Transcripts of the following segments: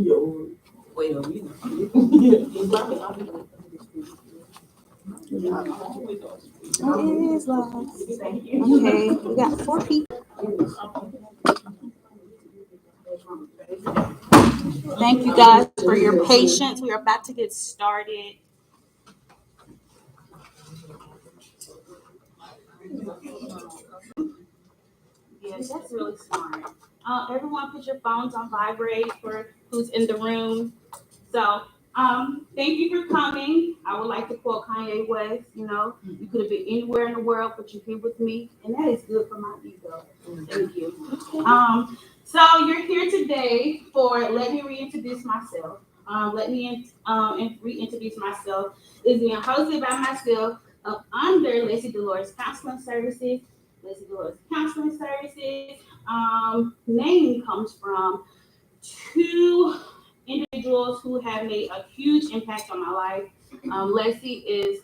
Wait a minute. It is live. Okay, we got 4 people. Thank you guys for your patience. We are about to get started. Yes, that's really smart. Everyone put your phones on vibrate for who's in the room. So, thank you for coming. I would like to quote Kanye West, you could have been anywhere in the world, but you're here with me, and that is good for my ego. Thank you. So you're here today for Let Me Reintroduce Myself. Reintroduce myself is being hosted by myself under Lacey Dolores Counseling Services. Lacey Dolores Counseling Services name comes from two individuals who have made a huge impact on my life. Lacey is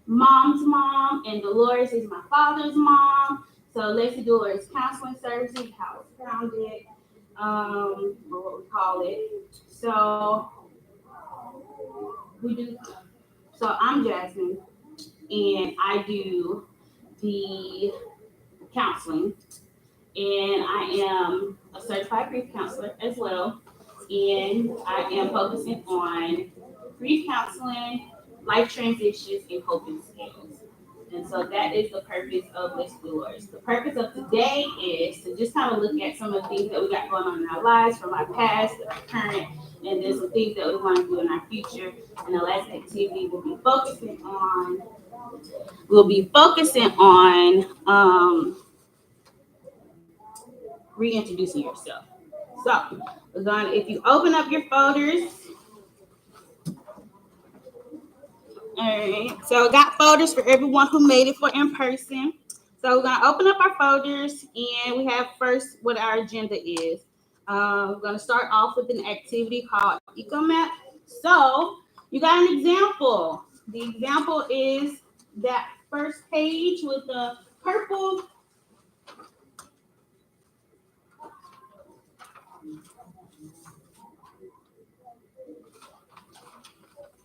mom's mom, and Dolores is my father's mom. So Lacey Dolores Counseling Services, how it's founded, or what we call it. So we do. So I'm Jasmine, and I do the counseling, and I am a certified grief counselor as well. And I am focusing on grief counseling, life transitions, and coping skills. And so that is the purpose of Let's Dolores. The purpose of today is to just kind of look at some of the things that we got going on in our lives, from our past to our current, and then some things that we want to do in our future. And the last activity we'll be focusing on reintroducing yourself. So if you open up your folders, all right. So I got folders for everyone who made it for in person. So we're gonna open up our folders, and we have first what our agenda is. We're gonna start off with an activity called Eco Map. So you got an example. The example is that first page with the purple.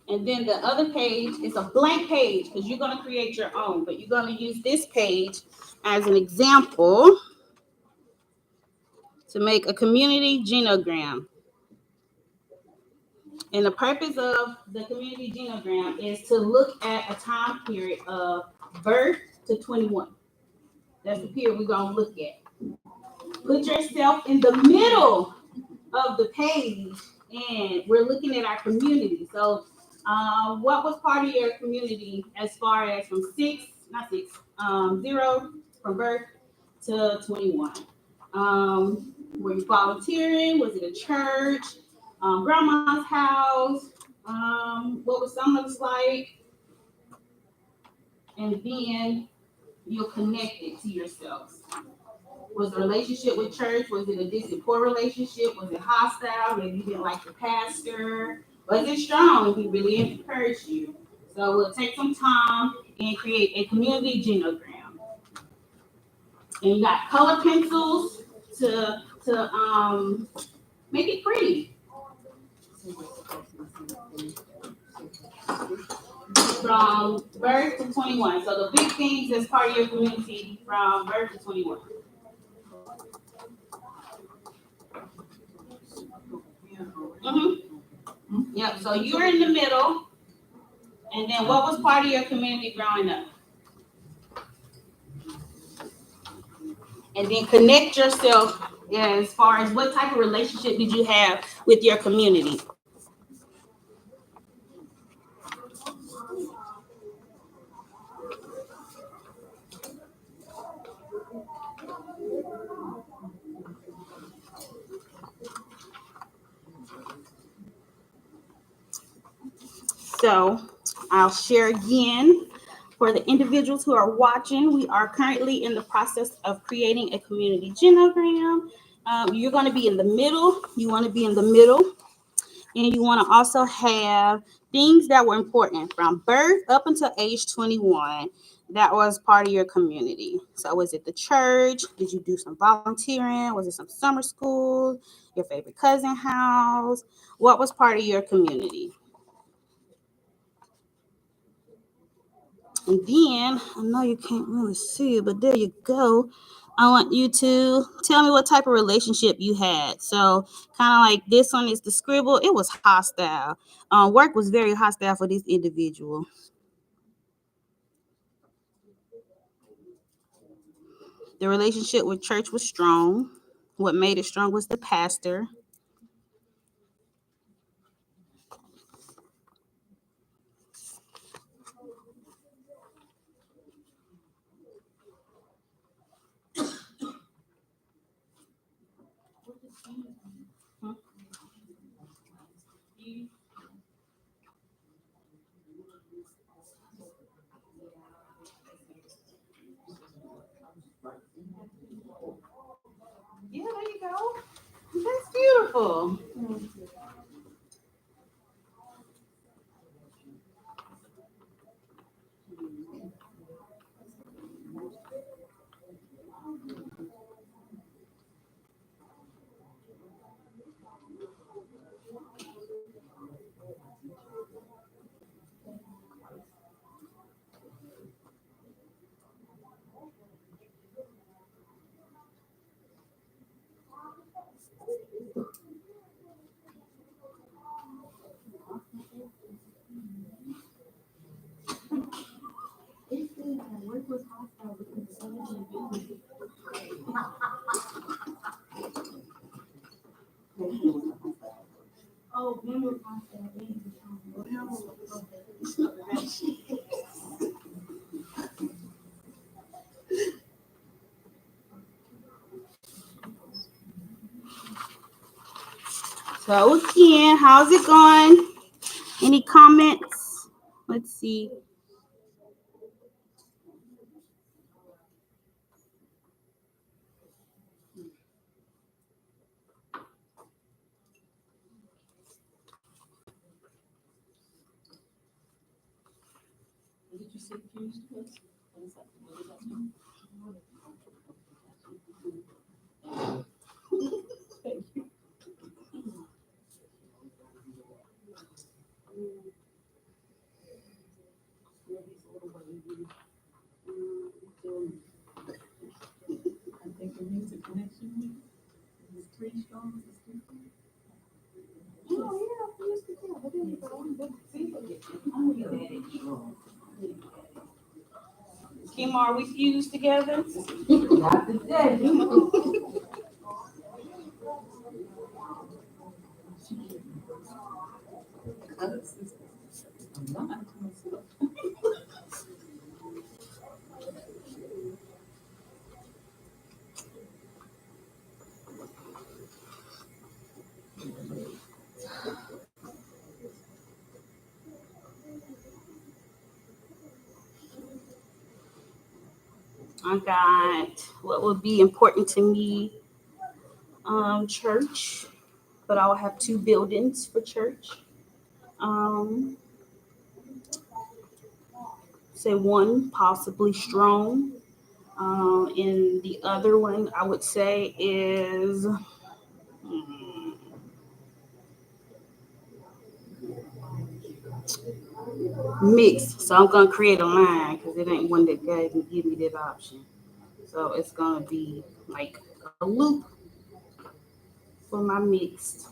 And then the other page is a blank page because you're going to create your own, but you're going to use this page as an example to make a community genogram. And the purpose of the community genogram is to look at a time period of birth to 21. That's the period we're going to look at. Put yourself in the middle of the page, and we're looking at our community. So what was part of your community as far as from 0 from birth to 21? Were you volunteering? Was it a church? Grandma's house? What was summer's like? And then you'll connect it to yourselves. Was the relationship with church? Was it a distant poor relationship? Was it hostile? Maybe you didn't like the pastor? Was it strong? He really encouraged you. So we'll take some time and create a community genogram. And you got color pencils to make it pretty. From birth to 21. So the big things as part of your community from birth to 21. Mm-hmm. Yep. So you're in the middle, and then what was part of your community growing up? And then connect yourself as far as what type of relationship did you have with your community? So I'll share again. For the individuals who are watching, we are currently in the process of creating a community genogram. You're going to be in the middle. You want to be in the middle. And you want to also have things that were important from birth up until age 21. that was part of your community? So was it the church? Did you do some volunteering? Was it some summer school? Your favorite cousin house? What was part of your community? And then I know you can't really see it, but there you go. I want you to tell me what type of relationship you had. So kind of like this one is the scribble. It was hostile. Work was very hostile for this individual. The relationship with church was strong. What made it strong was the pastor. Yeah, there you go. That's beautiful. So again, how's it going? Any comments? Let's see. Kim, are we fused together? I got what would be important to me. Church, but I will have two buildings for church. Um, say one possibly strong, and the other one I would say is mixed. So I'm gonna create a line because it ain't one that God can give me that option. So it's gonna be like a loop for my mixed.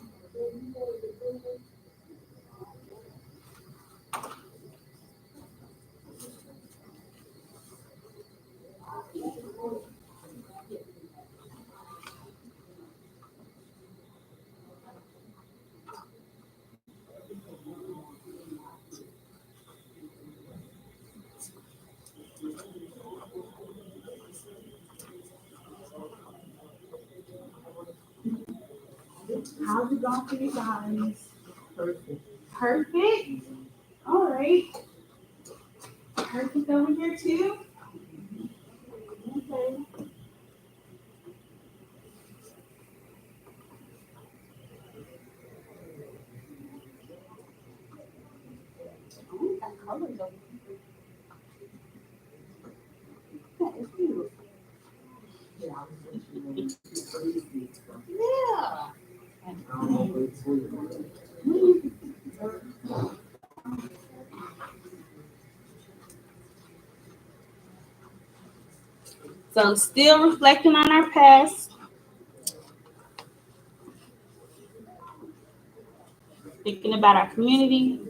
How's it going for you guys? Perfect. All right. Perfect over here too. Okay. Oh, we got colors over So still reflecting on our past, thinking about our community.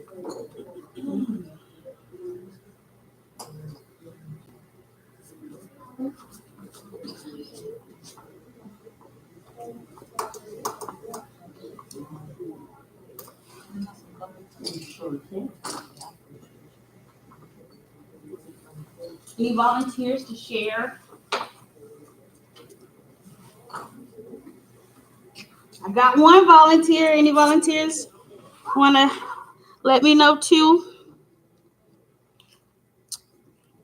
Any volunteers to share? I got one volunteer. Any volunteers want to let me know too?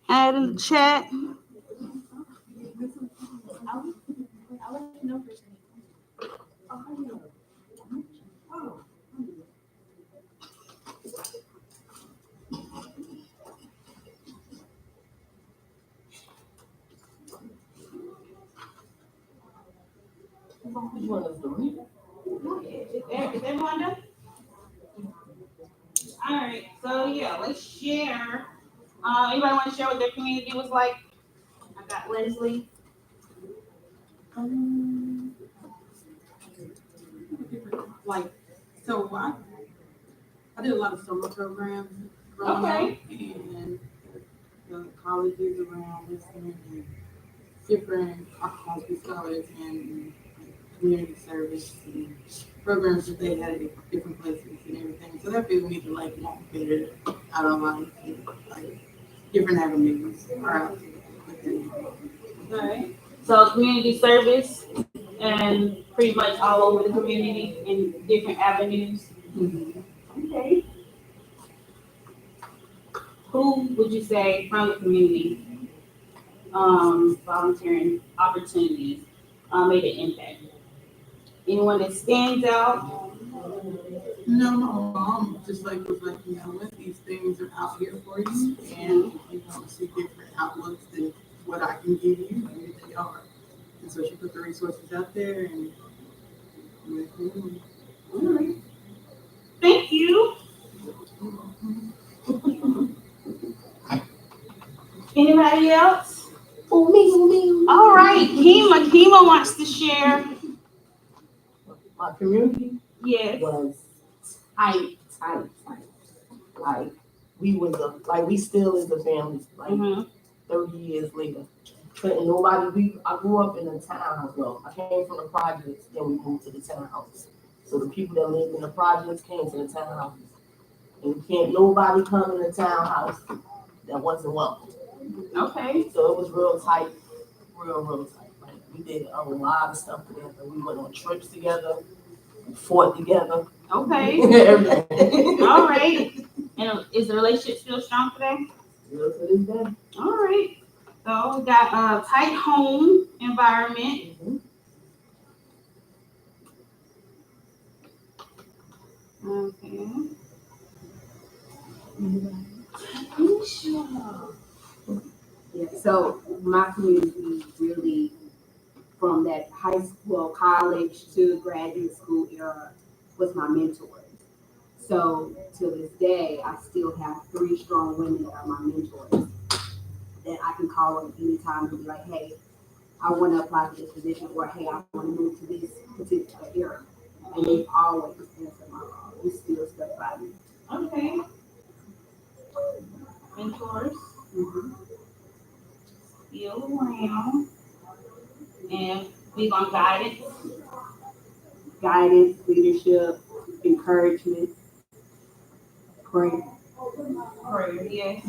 Add in the chat. Is everyone done? All right. So yeah, let's share. Anybody want to share what their community was like? I got Leslie. Like, so I did a lot of summer programs growing up, and the colleges around us and different hospital scholars and community service and programs that they had at different places and everything. So that people need to like want better out of life and like different avenues are out there. All right. So community service and pretty much all over the community in different avenues. Okay. Who would you say from the community, volunteering opportunities, made an impact? Anyone that stands out? No, my mom just like was like, you know what, these things are out here for you, and if you want to see different outlooks than what I can give you, here they are. And so she put the resources out there, and All right. Thank you. Anybody else? Me. All right, Kima. Kima wants to share. My community Yes. was tight. Like we still is a family. Like 30 years later. Couldn't nobody. I grew up in a townhouse. Well, I came from the projects, then we moved to the townhouse. So the people that lived in the projects came to the townhouse, and can't nobody come in the townhouse that wasn't welcome. Okay. So it was real tight, real tight. Like we did a lot of stuff together. We went on trips together, we fought together. Okay. Everything. All right. And is the relationship still strong today? Still to this day. All right. So we got a tight home environment. Okay. Yeah, so my community really, from that high school, college to graduate school era, was my mentors. So to this day, I still have 3 strong women that are my mentors that I can call on anytime and be like, hey, I want to apply for this position, or hey, I want to move to this particular area. And they've always answered my call. We still stuck by me. Okay. Mentors. Still around. And we on Guidance, leadership, encouragement, prayer. prayer. Yes.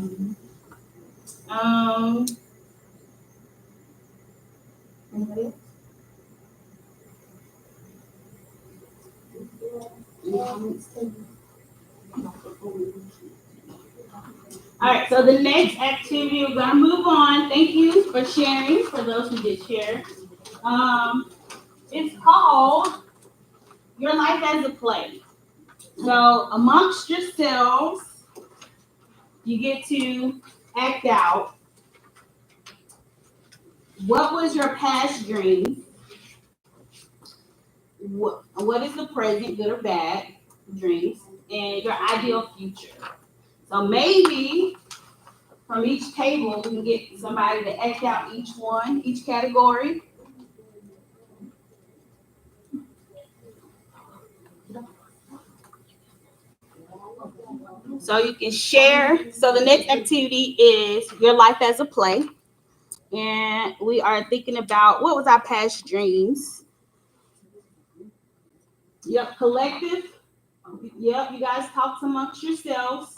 Anybody else? All right, so the next activity, we're gonna move on. Thank you for sharing, for those who did share. It's called Your Life as a Play. So amongst yourselves, you get to act out what was your past dream, what is the present, good or bad dreams, and your ideal future. So maybe from each table, we can get somebody to act out each category. So you can share. So the next activity is your life as a play. And we are thinking about what was our past dreams. Yep, collective. Yep, you guys talk amongst yourselves.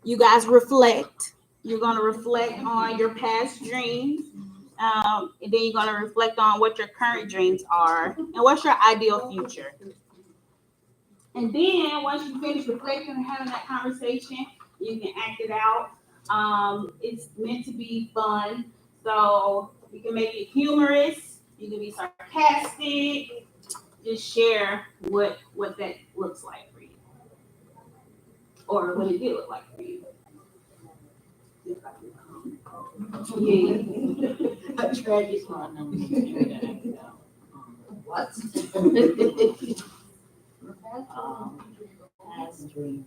You guys reflect. You're going to reflect on your past dreams. And then you're going to reflect on what your current dreams are and what's your ideal future. And then once you finish reflecting and having that conversation, you can act it out. It's meant to be fun. So you can make it humorous. You can be sarcastic. Just share what that looks like for you. Or what it did look like for you. Yeah. A tragic one. What? Past dreams.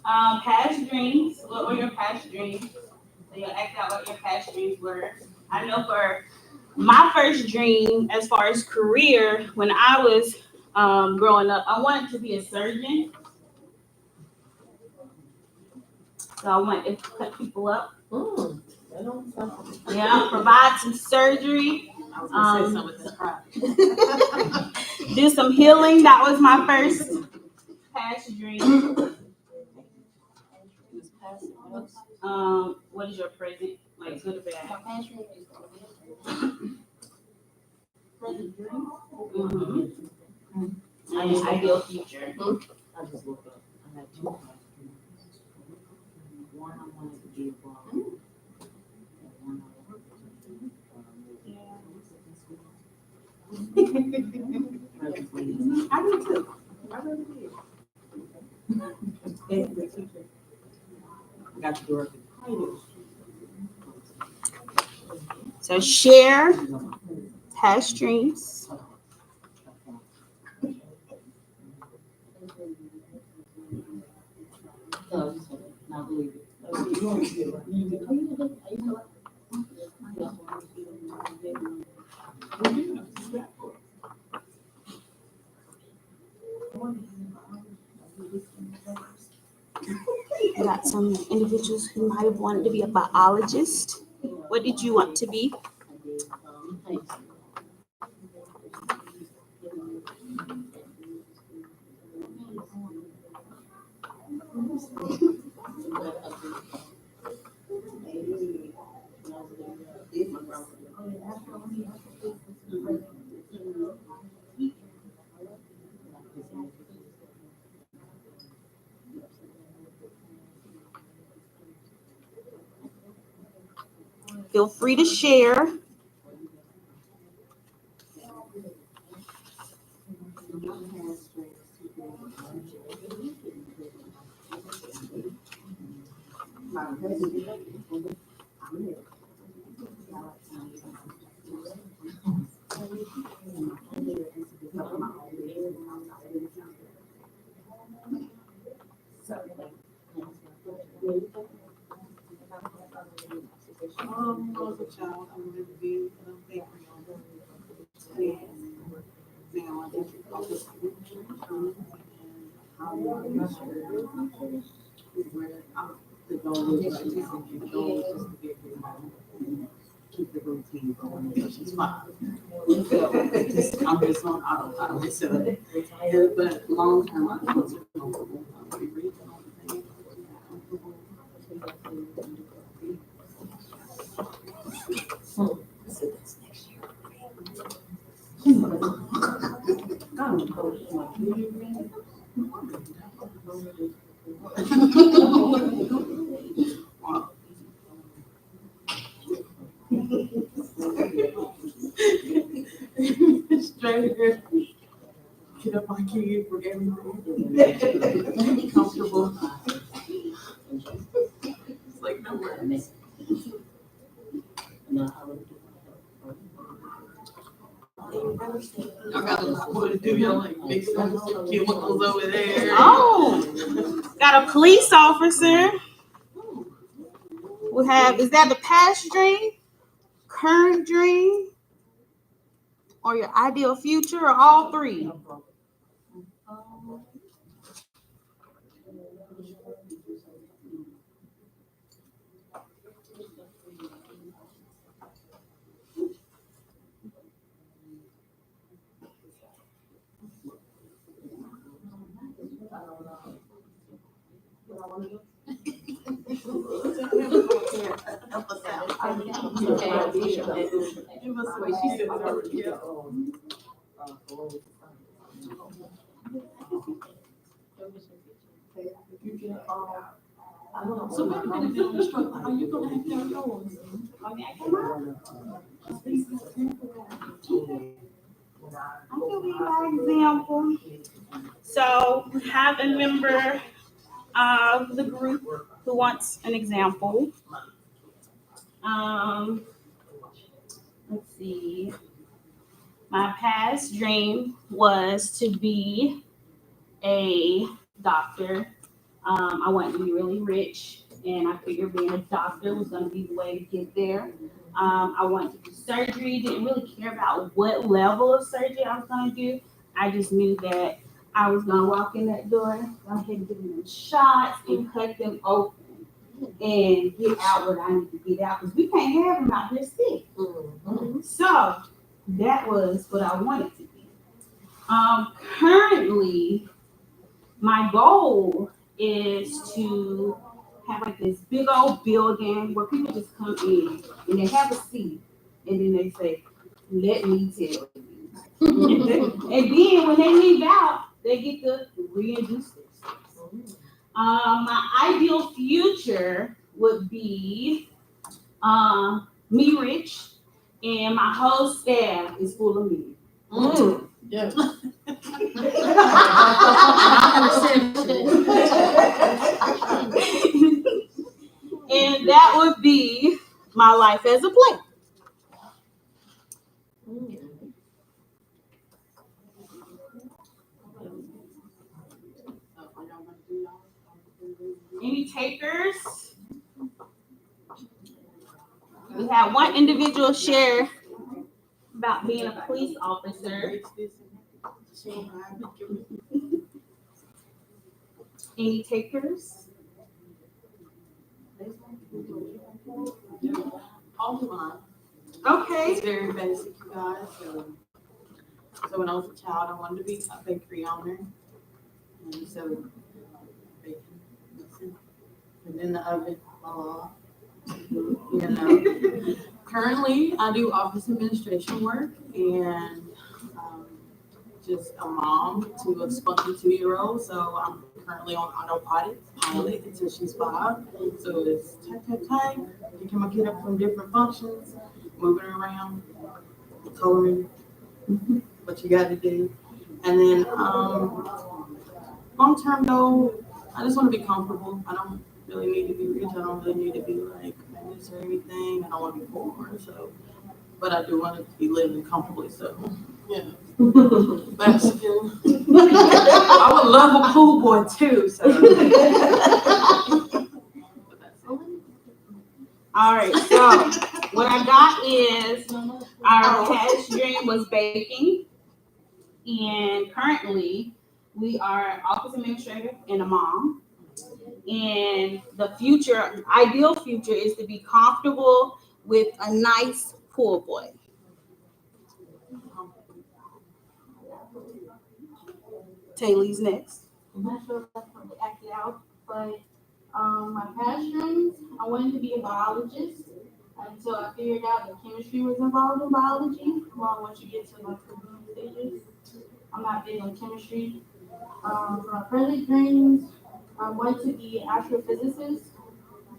Past dreams. What were your past dreams? So you'll act out what your past dreams were. I know for my first dream, as far as career, when I was growing up, I wanted to be a surgeon. So I wanted to cut people up. Yeah, provide some surgery. I was gonna say some of this crap. Do some healing. That was my first past dream. What is your present? Like good or bad? Mm-hmm. Ideal future. I just woke up. I had 2 questions. One I wanted to be a blogger. And one I wanted to I do too. I really did. Got to do it. So share past dreams. not believe it. We got some individuals who might have wanted to be a biologist. What did you want to be? Feel free to share. When I was a child, I wanted to be a bakery owner. And now I think it's focused on the goal is like the goal is just to be able to keep the routine going until she's 5. So I'm just on autopilot. So, but long term, I want to be regional. Stranger, get up my kid for everything. Comfortable. It's like nowhere. I got a what to do, y'all like mix some chemicals over there. Oh, got a police officer. we have, is that the past dream, current dream, or your ideal future, or all three? So wait a minute, are you gonna have to have yours? Okay, come on. I'll give you my example. So we have a member of the group who wants an example. Let's see. My past dream was to be a doctor. I wanted to be really rich, and I figured being a doctor was going to be the way to get there. I wanted to do surgery. Didn't really care about what level of surgery I was going to do. I just knew that I was going to walk in that door, go ahead and give them shots and cut them open and get out what I need to get out, because we can't have them out here sick. So that was what I wanted to be. Currently, my goal is to have like this big old building where people just come in and they have a seat and then they say, "Let me tell you." And then when they leave out, they get to reintroduce themselves. My ideal future would be me rich, and my whole staff is full of me. Yeah. And that would be my life as a play. Any takers? We had one individual share about being a police officer. Any takers? Online. Okay. It's very basic, you guys. So when I was a child, I wanted to be a bakery owner. And so bacon, and in the oven, you know. Currently, I do office administration work and just a mom to a spunky 2-year-old. So I'm currently on autopilot until she's 5. So it's type, picking my kid up from different functions, moving her around, coloring, what you got to do. And then long-term goal, I just want to be comfortable. I don't really need to be rich. I don't really need to be like famous or anything. I don't want to be poor. So, but I do want to be living comfortably. So, yeah. Mexican. I would love a pool boy too. So. All right. So what I got is our past dream was baking, and currently we are office administrator and a mom. And the future, ideal future, is to be comfortable with a nice pool boy. Taylor's next. I'm not sure if that's going to act it out, but my past dreams, I wanted to be a biologist until I figured out that chemistry was involved in biology. Well, once you get to like the bloom stages, I'm not big on chemistry. For my present dreams, I want to be an astrophysicist.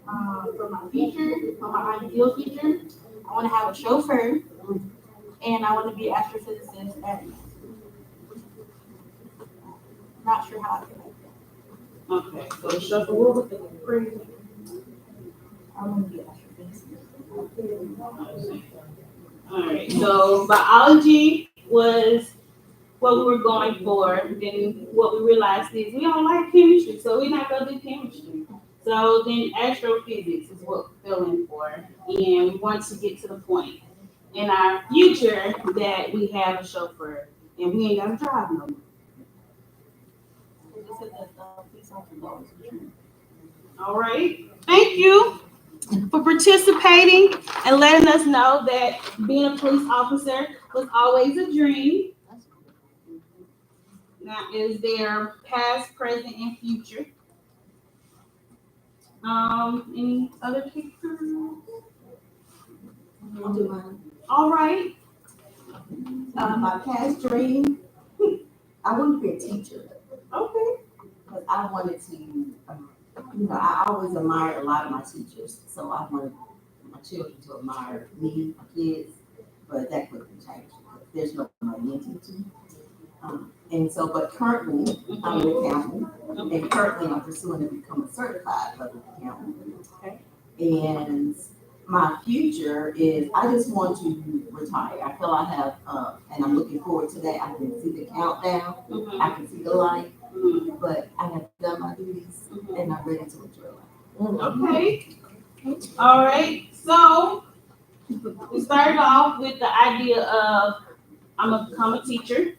For my future, for my ideal future, I want to have a chauffeur, and I want to be an astrophysicist at not sure how I feel like that. Okay, so shuffle over the crazy. I want to be an astrophysicist. All right, so biology was what we were going for. Then what we realized is we don't like chemistry, so we're not gonna do chemistry. So then astrophysics is what we're filling for. And we want to get to the point in our future that we have a chauffeur and we ain't got to drive no more. All right. Thank you for participating and letting us know that being a police officer was always a dream. Now, is there past, present, and future? Any other pictures? I'll do mine. All right. My past dream, I wanted to be a teacher Okay. because I wanted to, I always admired a lot of my teachers. So I wanted my children to admire me, my kids, but that couldn't change. There's no money in teaching. And so, but currently, I'm an accountant, and currently I'm pursuing to become a certified public accountant. Okay. And my future is I just want to retire. I feel I have, and I'm looking forward to that. I can see the countdown, I can see the light, but I have done my duties and I'm ready to enjoy life. Okay. All right. So we started off with the idea of I'm gonna become a teacher.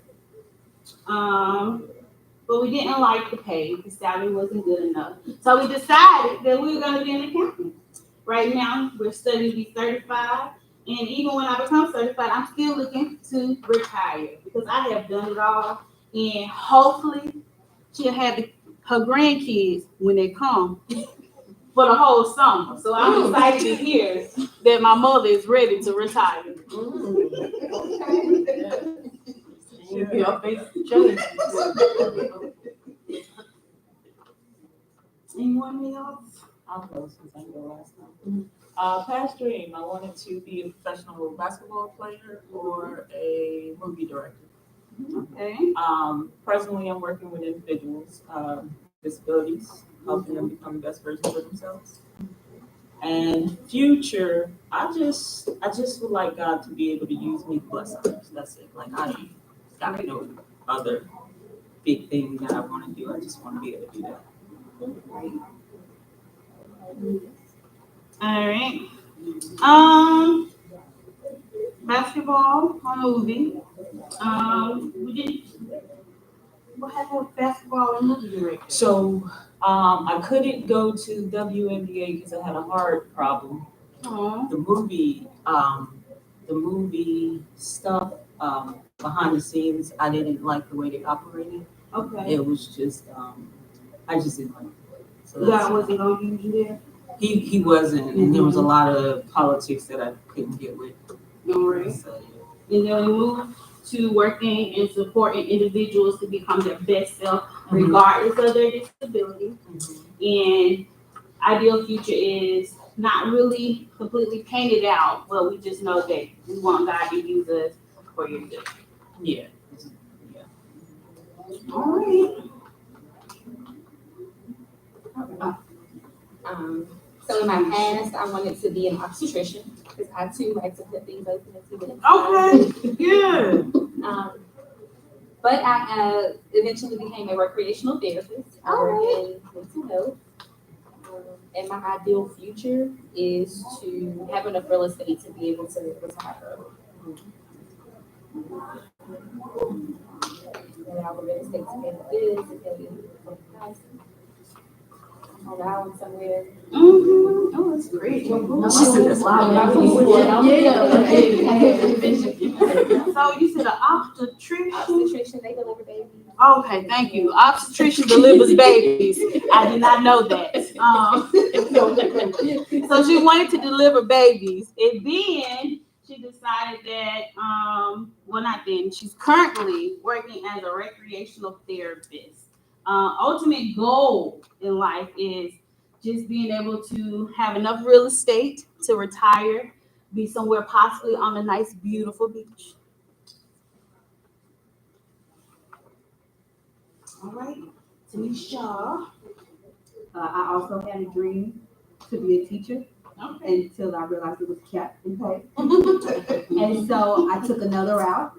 But we didn't like the pay. The salary wasn't good enough. So we decided that we were gonna be an accountant. Right now, we're studying to be certified. And even when I become certified, I'm still looking to retire because I have done it all. And hopefully she'll have her grandkids when they come for the whole summer. So I'm excited to hear that my mother is ready to retire. Your face changed. Anyone else? I'll go since I go last time. Past dream, I wanted to be a professional basketball player or a movie director. Okay. Presently, I'm working with individuals, disabilities, helping them become the best versions of themselves. And future, I just would like God to be able to use me to bless others. That's it. Like I got no other big thing that I want to do. I just want to be able to do that. All right. Basketball or movie. We did. What happened with basketball and movie director? So I couldn't go to WNBA because I had a heart problem. Oh. The movie stuff behind the scenes, I didn't like the way they operated. Okay. It was just I just didn't like it. So God wasn't gonna use you there. He wasn't, and there was a lot of politics that I couldn't get with. No worries. So, And then we moved to working and supporting individuals to become their best self, regardless of their disability. And ideal future is not really completely painted out, but we just know that we want God to use us for your good. yeah. All right. So in my past, I wanted to be an obstetrician because I too like to put things open and see what Okay. Good. But I eventually became a recreational therapist. I work in mental health. And my ideal future is to have enough real estate to be able to retire early. And I would real estate to pay the bills, to pay for the house. On the island somewhere. Oh, that's great. So you said an obstetrician? Obstetrician, they deliver babies. Okay, thank you. Obstetrician delivers babies. I did not know that. So she wanted to deliver babies, and then she decided that, well, not then. She's currently working as a recreational therapist. Ultimate goal in life is just being able to have enough real estate to retire, be somewhere possibly on a nice, beautiful beach. All right, Tanisha. I also had a dream to be a teacher until I realized it was capped and paid. And so I took another route,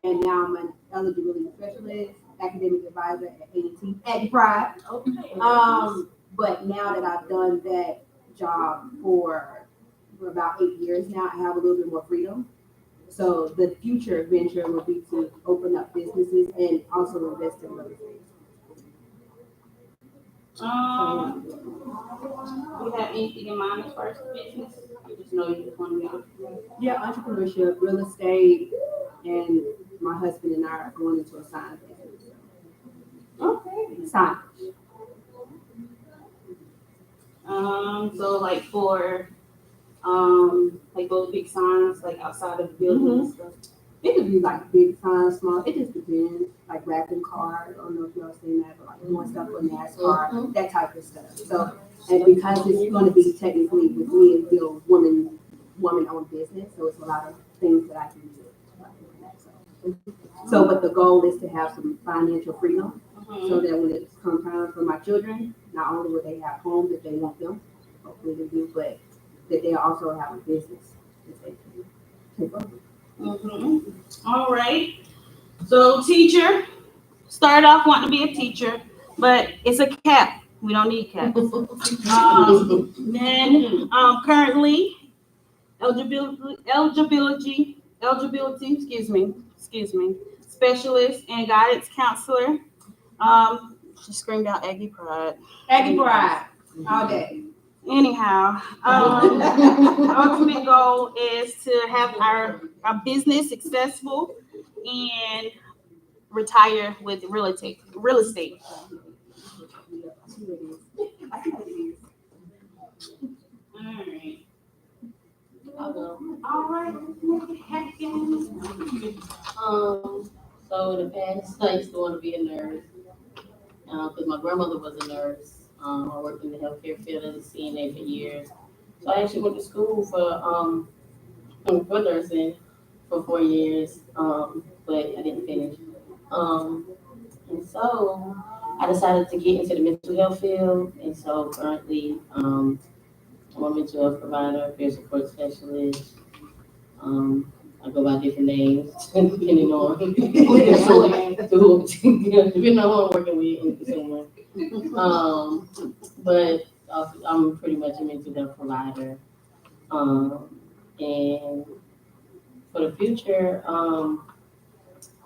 and now I'm an eligibility specialist, academic advisor at A&T, at Pride. But now that I've done that job for about 8 years now, I have a little bit more freedom. So the future venture would be to open up businesses and also invest in real estate. Do you have anything in mind as far as business? You just know you just want to be entrepreneur. Yeah, entrepreneurship, real estate, and my husband and I are going into a sign business. Okay. Sign. So like for like those big signs like outside of the building and stuff. It could be like big signs, small. It just depends. Like wrapping cars. I don't know if y'all seen that, but like doing stuff for NASCAR, that type of stuff. So, and because it's going to be technically with me and still woman-owned business, so it's a lot of things that I can do. So, but the goal is to have some financial freedom, so that when it comes time for my children, not only will they have homes if they want them, hopefully they do, but that they also have a business that they can take over. All right. So teacher, start off wanting to be a teacher, but it's a cap. We don't need caps. Then currently eligibility, excuse me, specialist and guidance counselor. She screamed out Aggie Pride. Aggie Pride, all day. Anyhow, ultimate goal is to have our business successful and retire with real estate. All right. All right. So in the past, I used to want to be a nurse because my grandmother was a nurse. I worked in the healthcare field as a CNA for years. So I actually went to school for nursing for 4 years, but I didn't finish. And so I decided to get into the mental health field, and so currently I'm a mental health provider, peer support specialist. I go by different names depending on who depending on who I'm working with and consumer. But I'm pretty much a mental health provider. And for the future,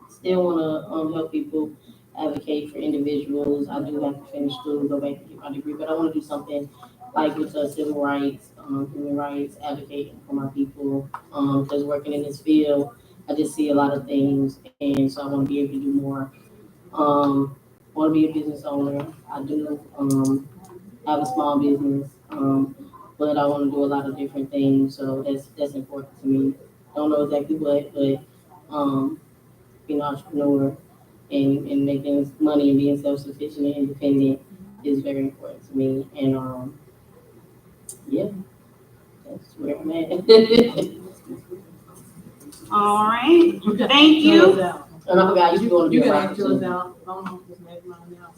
still want to help people advocate for individuals. I do have to finish school, go back and get my degree, but I want to do something like with civil rights, human rights, advocating for my people. Because working in this field, I just see a lot of things, and so I want to be able to do more. Want to be a business owner. I do have a small business, but I want to do a lot of different things. So that's important to me. Don't know exactly what, but being an entrepreneur and making money and being self-sufficient and independent is very important to me. And yeah, that's where I'm at. All right. Thank you. And I forgot you going to You be a gotta rapper act yours too. out. I don't know if it's made mine now.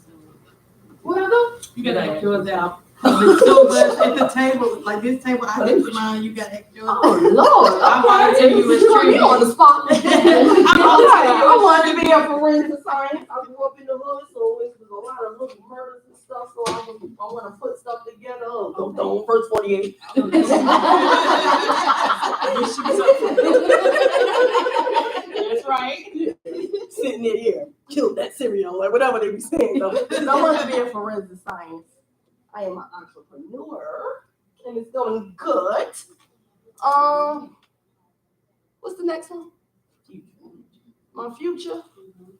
What I do? You gotta act yours out. It's so much at the table, like this table, I get mine, you gotta act yours out. Oh Lord, I'm gonna tell you it's true. You on the spot. I I wanted to be a forensic scientist. I grew up in the hood, so it was a lot of little murders and stuff. So I want to put stuff together. Don't first 48. That's right. Sitting in here, killed that cereal or whatever they be saying. So I want to be a forensic science. I am an entrepreneur, and it's going good. What's the next one? My future.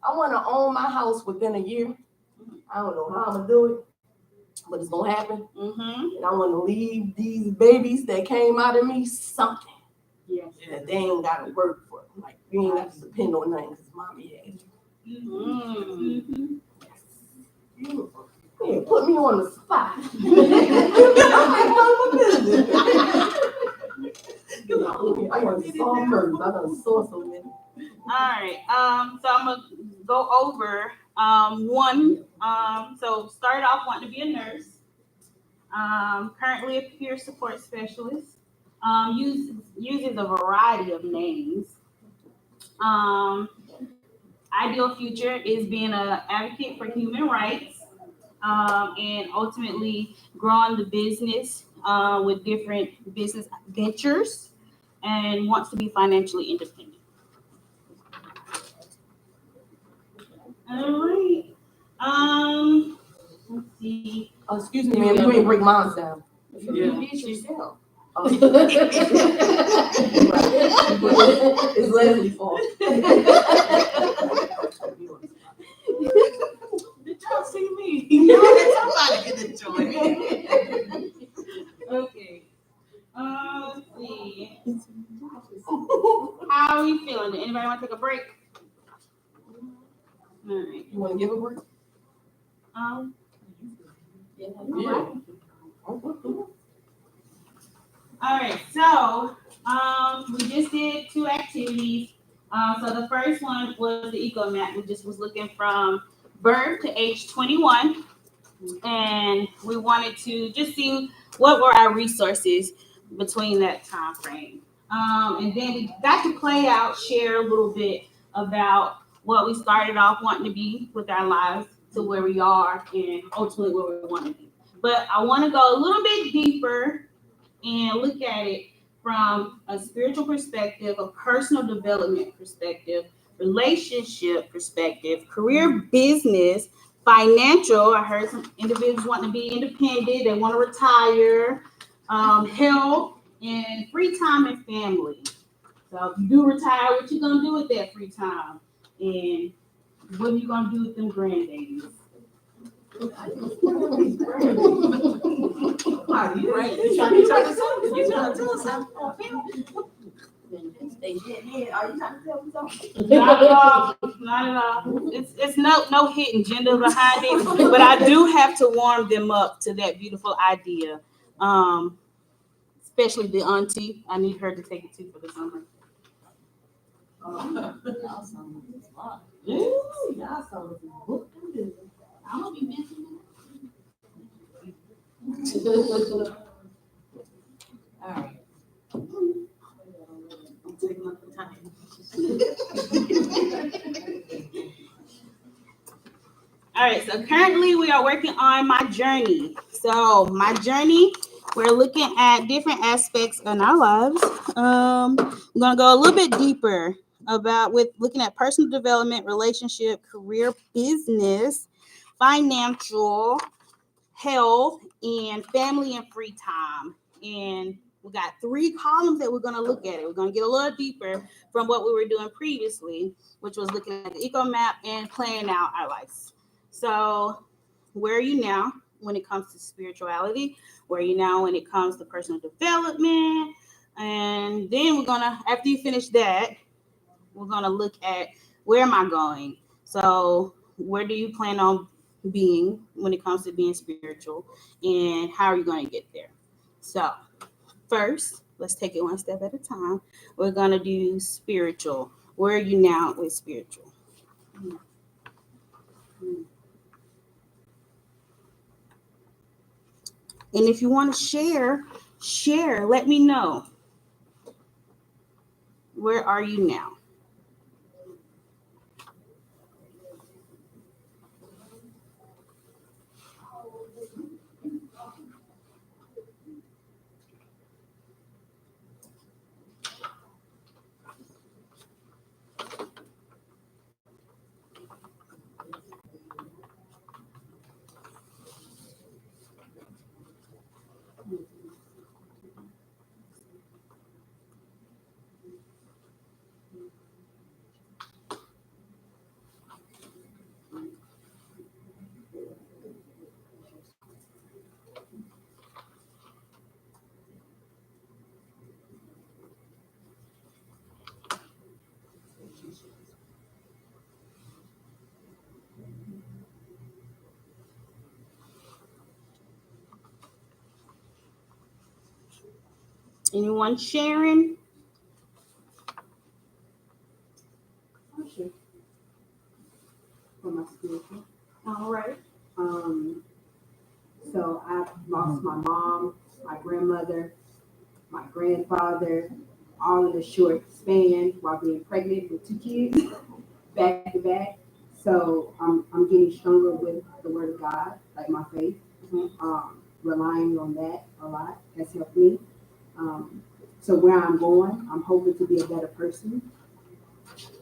I want to own my house within a year. I don't know how I'm gonna do it, but it's gonna happen. And I want to leave these babies that came out of me something. Yes. That they ain't gotta work for. Like you ain't got to depend on nothing because mommy had you. Beautiful. Yeah, put me on the spot. I want to solve murders. I done saw so many. All right. So I'm gonna go over one. So started off wanting to be a nurse. Currently a peer support specialist. Uses a variety of names. Ideal future is being an advocate for human rights. and ultimately growing the business with different business ventures, and wants to be financially independent. All right. Let's see. Oh, excuse me, ma'am, you ain't break mine down. Yeah. You did yourself. It's Leslie's fault. Did y'all see me? Somebody get the joy. Okay. Let's see. How are we feeling? Anybody want to take a break? All right. You wanna give a break? Yeah. All right, so we just did 2 activities. So the first one was the eco map. We just was looking from birth to age 21, and we wanted to just see what were our resources between that time frame. And then we got to play out, share a little bit about what we started off wanting to be with our lives to where we are and ultimately where we want to be. But I want to go a little bit deeper and look at it from a spiritual perspective, a personal development perspective, relationship perspective, career, business, financial. I heard some individuals want to be independent, they want to retire, health, and free time and family. So if you do retire, what you gonna do with that free time? And what are you gonna do with them grandbabies? Right. You trying to tell us something? You trying to tell us something? Are you trying to tell me something? Not at all. Not at all. It's no hidden gender behind it, but I do have to warm them up to that beautiful idea. Especially the auntie. I need her to take it too for the summer. Y'all some smart. Ooh, y'all some book and do. I'm gonna be busy. All right. I'm taking up the time. All right, so currently we are working on my journey. So my journey, we're looking at different aspects in our lives. I'm gonna go a little bit deeper about with looking at personal development, relationship, career, business, financial, health, and family and free time. And we got 3 columns that we're gonna look at it. We're gonna get a little deeper from what we were doing previously, which was looking at the eco map and planning out our lives. So, where are you now when it comes to spirituality? Where are you now when it comes to personal development? And then we're gonna, after you finish that, we're gonna look at where am I going? So, where do you plan on being when it comes to being spiritual, and how are you going to get there? So, first, let's take it one step at a time. We're gonna do spiritual. Where are you now with spiritual? And if you want to share, let me know. Where are you now? Anyone sharing? Sure. For my spiritual. All right. So I lost my mom, my grandmother, my grandfather, all in a short span while being pregnant with 2 kids back to back. So I'm getting stronger with the word of God, like my faith. Relying on that a lot has helped me. So where I'm going, I'm hoping to be a better person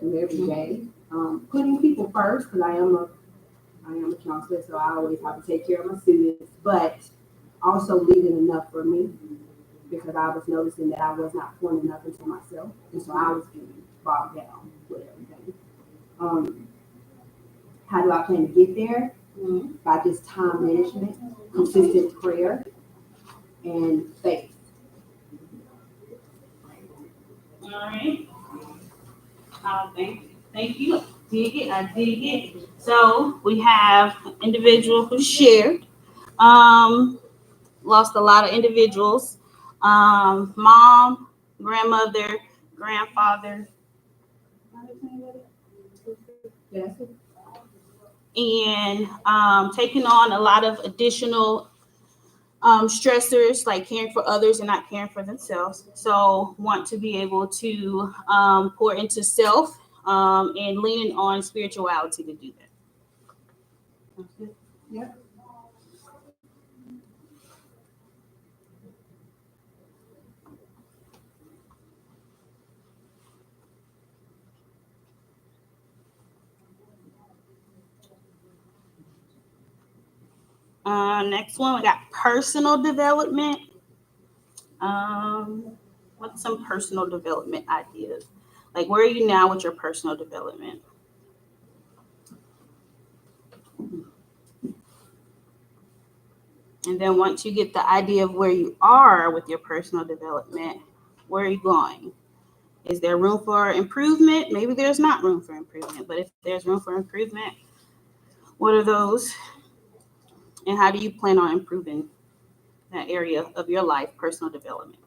every day. Putting people first, because I am a counselor, so I always have to take care of my students, but also leaving enough for me, because I was noticing that I was not pouring enough into myself, and so I was getting bogged down with everything. How do I plan to get there? By just time management, consistent prayer, and faith. All right. Thank you. Dig it. I dig it. So we have an individual who shared. Lost a lot of individuals. Mom, grandmother, grandfather, Yes. and taking on a lot of additional stressors like caring for others and not caring for themselves. So want to be able to pour into self and leaning on spirituality to do that. Yeah. Next one, we got personal development. What's some personal development ideas? Like, where are you now with your personal development? And then once you get the idea of where you are with your personal development, where are you going? Is there room for improvement? Maybe there's not room for improvement, but if there's room for improvement, what are those? And how do you plan on improving that area of your life, personal development?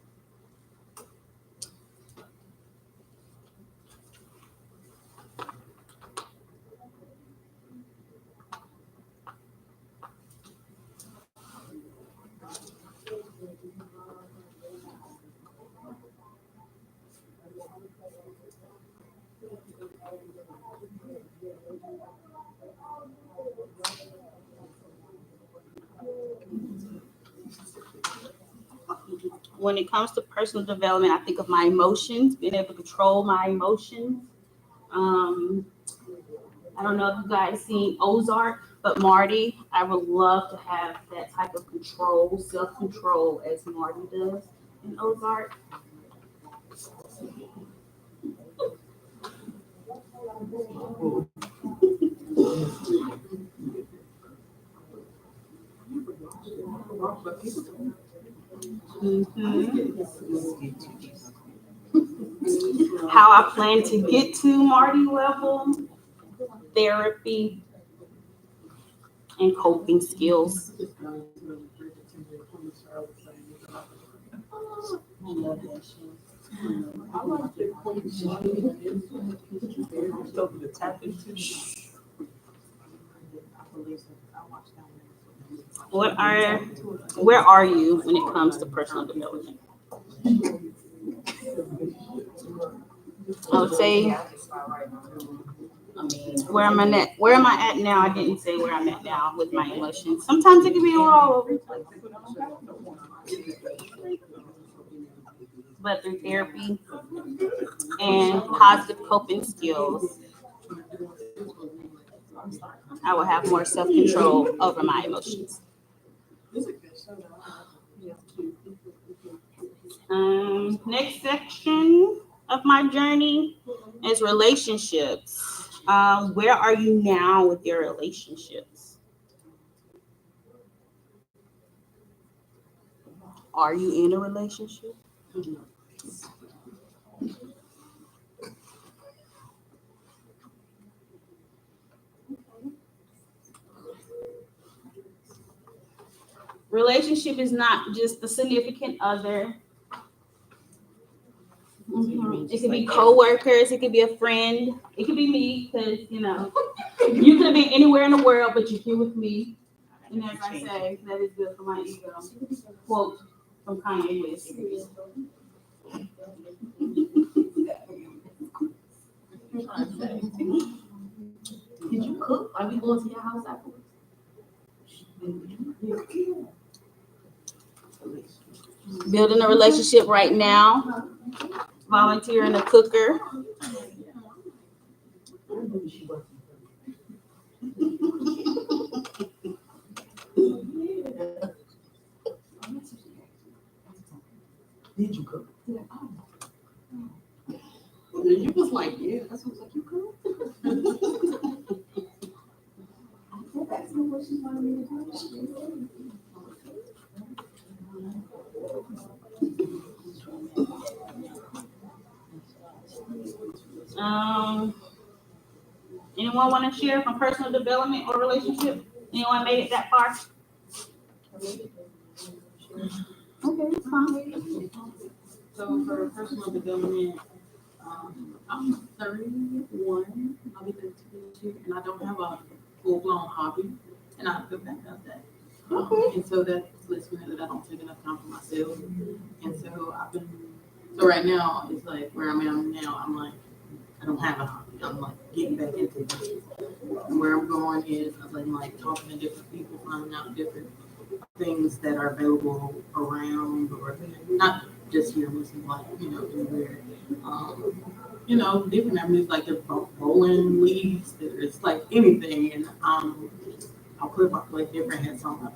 When it comes to personal development, I think of my emotions, being able to control my emotions. Um, I don't know if you guys seen Ozark, but Marty, I would love to have that type of control, self-control as Marty does in Ozark. How I plan to get to Marty level, therapy and coping skills. Where are you when it comes to personal development? I would say, where am I at? Where am I at now? I didn't say where I'm at now with my emotions. Sometimes it can be all over the place. But through therapy and positive coping skills, I will have more self-control over my emotions. Next section of my journey is relationships. Where are you now with your relationships? Are you in a relationship? Relationship is not just the significant other. It could be co-workers, it could be a friend, it could be me, because you could have been anywhere in the world, but you're here with me. And as I say, that is good for my ego. Quote from Kanye West. Did you cook? Are we going to your house afterwards? Building a relationship right now. Volunteering a cooker. Did you cook? You was like, yeah, that's what like you cook. That's not what she wanted me to do. Anyone want to share from personal development or relationship? Anyone made it that far? Okay, that's fine. So for personal development, I'm 31. I'll be 32 this year, and I don't have a full-blown hobby, and I feel bad about that. And so that lets me know that I don't take enough time for myself. And so so right now, it's like where I'm at now, I'm like, I don't have a hobby. I'm like getting back into it. And where I'm going is I'm like talking to different people, finding out different things that are available around, or not just here, but like, anywhere. Different avenues like the bowling leagues, there's like anything, and I'll put like different hats on.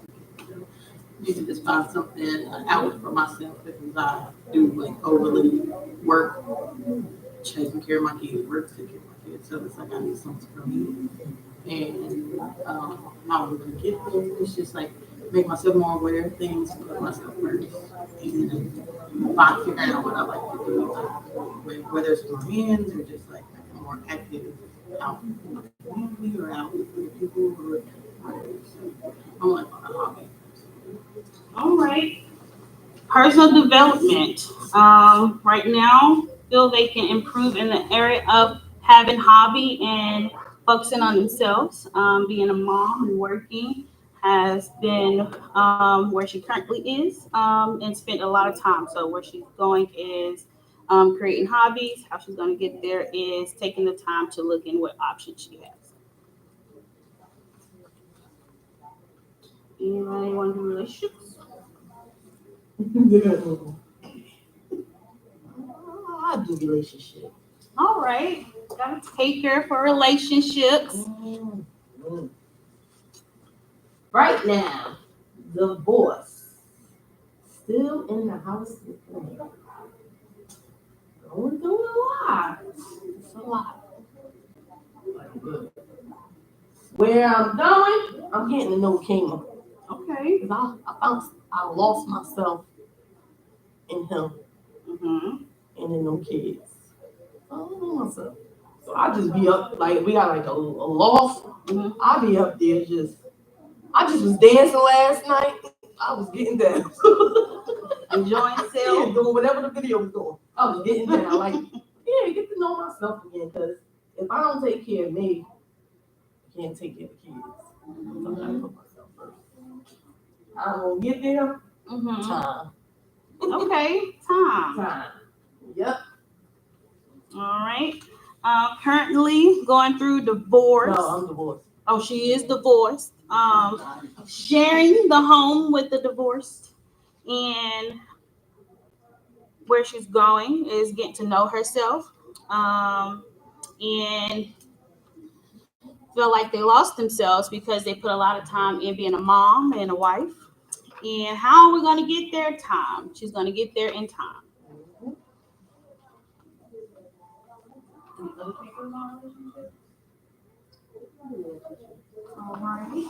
You can just find something, an outlet for myself, because I do like overly work, taking care of my kids, work, taking care of my kids. So it's like I need something for me. And how we're gonna get there, it's just like make myself more aware of things, put myself first, and figure out what I like to do, like, whether it's with my hands or just like more active out in the community or out with other people or whatever. So I'm like on a hobby. All right. Personal development. Right now, feel they can improve in the area of having hobby and focusing on themselves. Being a mom and working has been where she currently is, and spent a lot of time. So where she's going is creating hobbies. How she's going to get there is taking the time to look in what options she has. Anybody want to do relationships? I do relationship. All right. Gotta take care for relationships. Right now, divorce. Still in the house with me. Going through a lot. It's a lot. Where I'm going, I'm getting to know Kingdom. Okay. Because I lost myself in him and in them kids. I don't know myself. So I just be up, like we got like a loft. I be up there I just was dancing last night. I was getting down. Enjoying self. Yeah, doing whatever the video was doing. I was getting down. Like, yeah, get to know myself again. Because if I don't take care of me, I can't take care of the kids. So I gotta put myself first. I'm gonna get there. Time. Okay, time. Time. Yep. All right. Currently going through divorce. No, I'm divorced. Oh, she is divorced. Sharing the home with the divorced, and where she's going is getting to know herself, and feel like they lost themselves because they put a lot of time in being a mom and a wife. And how are we going to get there? Time. She's going to get there in time. All right.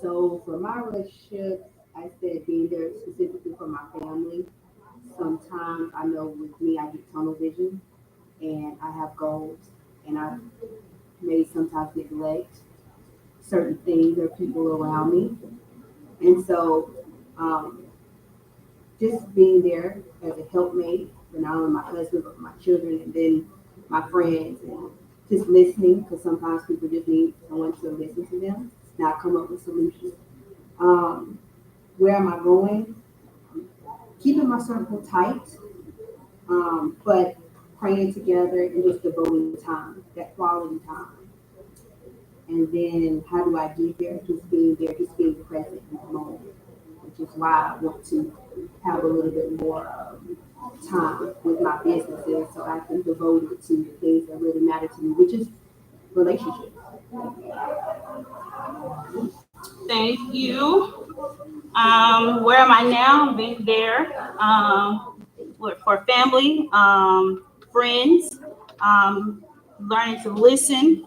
So for my relationship, I said being there specifically for my family. Sometimes I know with me, I get tunnel vision and I have goals and I may sometimes neglect certain things or people around me. And so just being there as a helpmate for not only my husband, but my children and then my friends and just listening because sometimes people just need someone to listen to them, not come up with solutions. Where am I going? Keeping my circle tight, but praying together and just devoting time, that quality time. And then how do I get there? Just being there, just being present in the moment, which is why I want to have a little bit more time with my businesses so I can devote it to the things that really matter to me, which is relationships. Thank you. Where am I now? Being there for family, friends, learning to listen,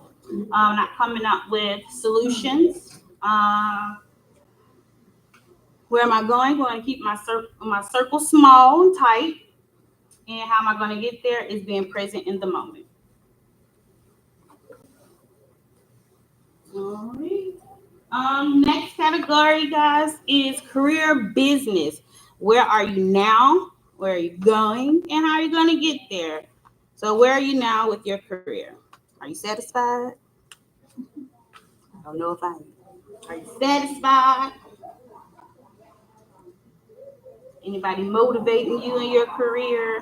not coming up with solutions. Where am I going? Going to keep my circle small and tight. And how am I going to get there? Is being present in the moment. All right. Next category, guys, is career business. Where are you now? Where are you going? And how are you going to get there? So, where are you now with your career? Are you satisfied? I don't know if I am. Are you satisfied? Anybody motivating you in your career?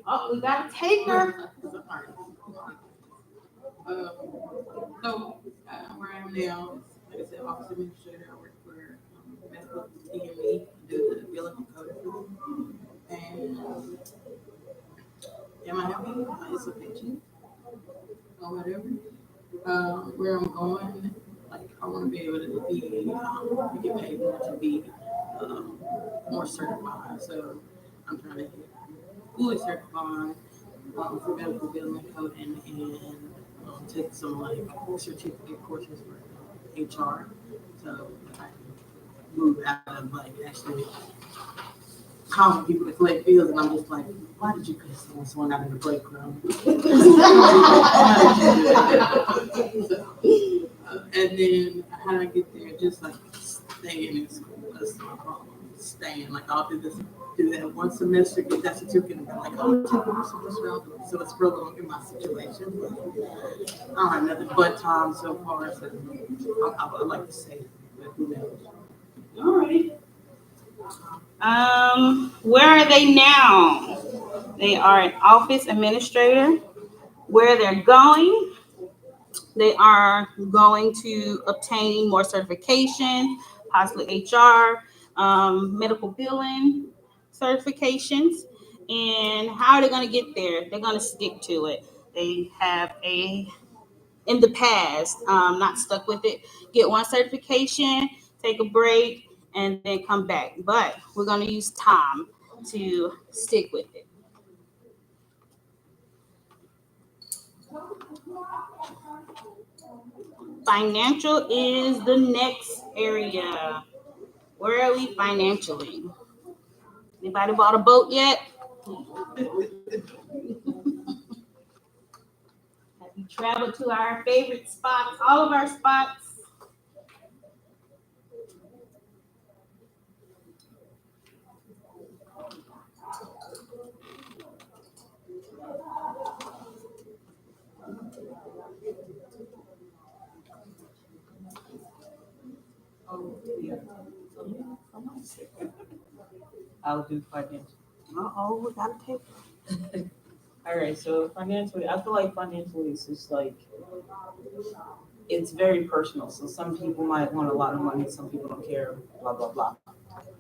Oh, we got a taker. Where I am now, like I said, office administrator. I work for medical DME, do the billing and coding. And am I happy? It's a paycheck or whatever. Where I'm going, like I want to be able to get paid more to be more certified. So I'm trying to get fully certified for medical billing and coding and take some like certificate courses for HR. So I can move out of like actually calling people to collect bills, and I'm just like, why did you cuss someone out in the break room? And then how do I get there? Just like staying in school. That's my problem. Staying. Like I'll do that one semester, get that certificate, and be like, oh, take one semester. So it's real long in my situation. But I don't have nothing but time so far. So I would like to say, but who knows? All right. Where are they now? They are an office administrator. Where they're going, they are going to obtain more certifications, possibly HR, medical billing certifications. And how are they going to get there? They're going to stick to it. They have in the past, not stuck with it. Get one certification, take a break, and then come back. But we're going to use time to stick with it. Financial is the next area. Where are we financially? Anybody bought a boat yet? Have you traveled to our favorite spots, all of our spots? Oh, yeah. I'll do financial. Uh-oh, we got to take. All right, so financially, I feel like financially is just like, it's very personal. So some people might want a lot of money, some people don't care, blah, blah, blah.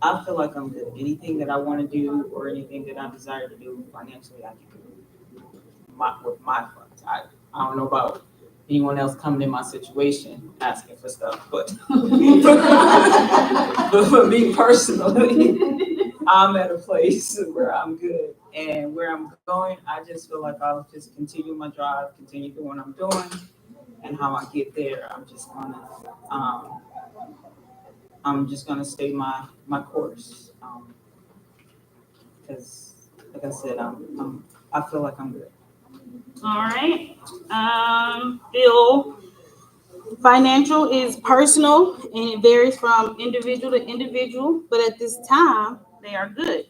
I feel like I'm good. Anything that I want to do or anything that I desire to do financially, I can do with my funds. I don't know about anyone else coming in my situation asking for stuff, but, but for me personally, I'm at a place where I'm good. And where I'm going, I just feel like I'll just continue my drive, continue doing what I'm doing, and how I get there, I'm just gonna stay my course. Because, like I said, I feel like I'm good. All right. Bill, financial is personal and it varies from individual to individual, but at this time, they are good.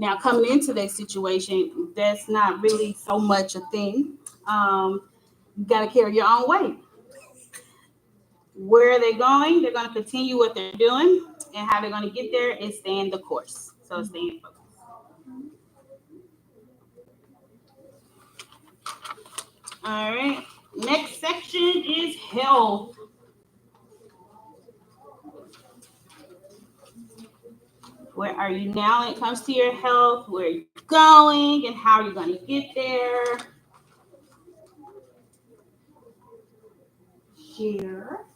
Now, coming into that situation, that's not really so much a thing. You got to carry your own weight. where they're going. They're going to continue what they're doing, and how they're going to get there is staying the course. So staying focused. All right. Next section is health. Where are you now when it comes to your health? Where are you going, and how are you going to get there? Share.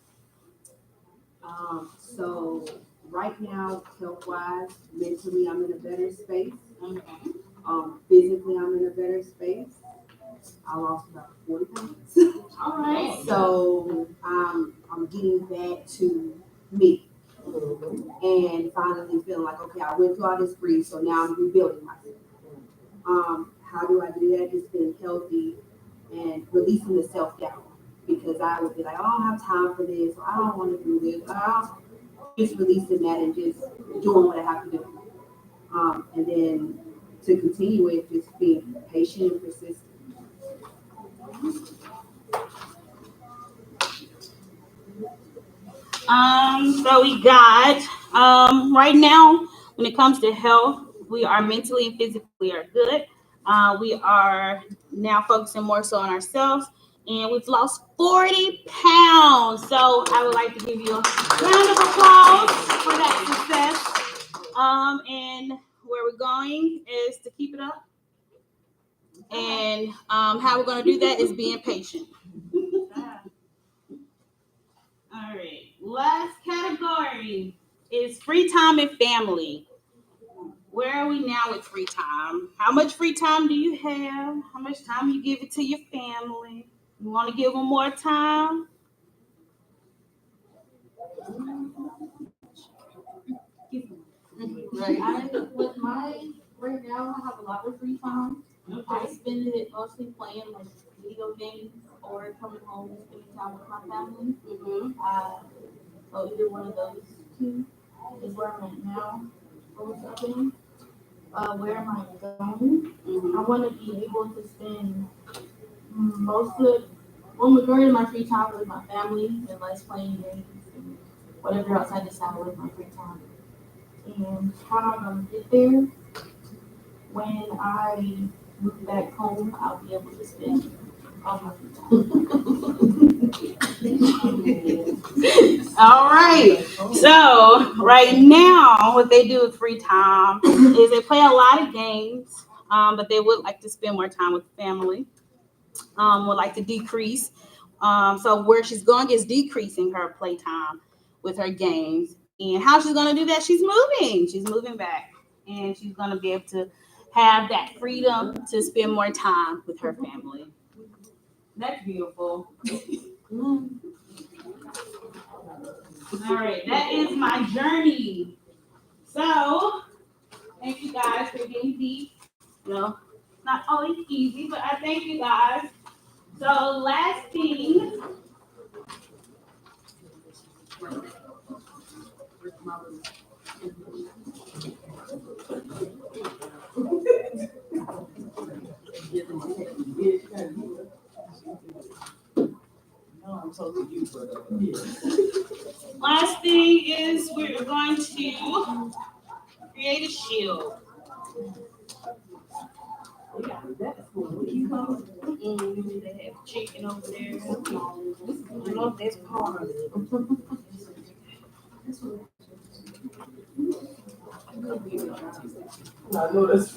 So right now, health-wise, mentally, I'm in a better space. Okay. Physically, I'm in a better space. I lost about 40 pounds. All right. So I'm getting back to me and finally feeling like, okay, I went through all this grief, so now I'm rebuilding myself. How do I do that? Just being healthy and releasing the self-doubt, because I would be like, oh, I don't have time for this, or I don't want to do this. Just releasing that and just doing what I have to do. And then to continue it, just being patient and persistent. So we got right now when it comes to health, we are mentally and physically are good. We are now focusing more so on ourselves, and we've lost 40 pounds. So I would like to give you a round of applause for that success. And where we're going is to keep it up. And how we're going to do that is being patient. All right. Last category is free time and family. Where are we now with free time? How much free time do you have? How much time you give it to your family? You want to give them more time? With my right now, I have a lot of free time. I spend it mostly playing like video games or coming home and spending time with my family. So either one of those two is where I'm at now. What's happening? Where am I going? I want to be able to spend majority of my free time with my family and less playing games and whatever else I decide with my free time. And how am I going to get there? When I move back home, I'll be able to spend all my free time. All right. So right now, what they do with free time is they play a lot of games, but they would like to spend more time with family. Would like to decrease. So where she's going is decreasing her playtime with her games. And how she's going to do that? She's moving. She's moving back, and she's going to be able to have that freedom to spend more time with her family. That's beautiful. All right, that is my journey. So, thank you guys for getting deep. No, not always easy, but I thank you guys. So, last thing. Last thing is we're going to create a shield. They have chicken over there. I love this part. I know that's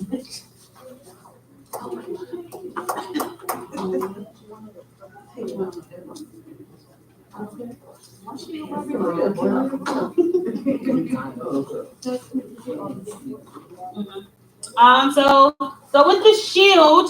So with the shield,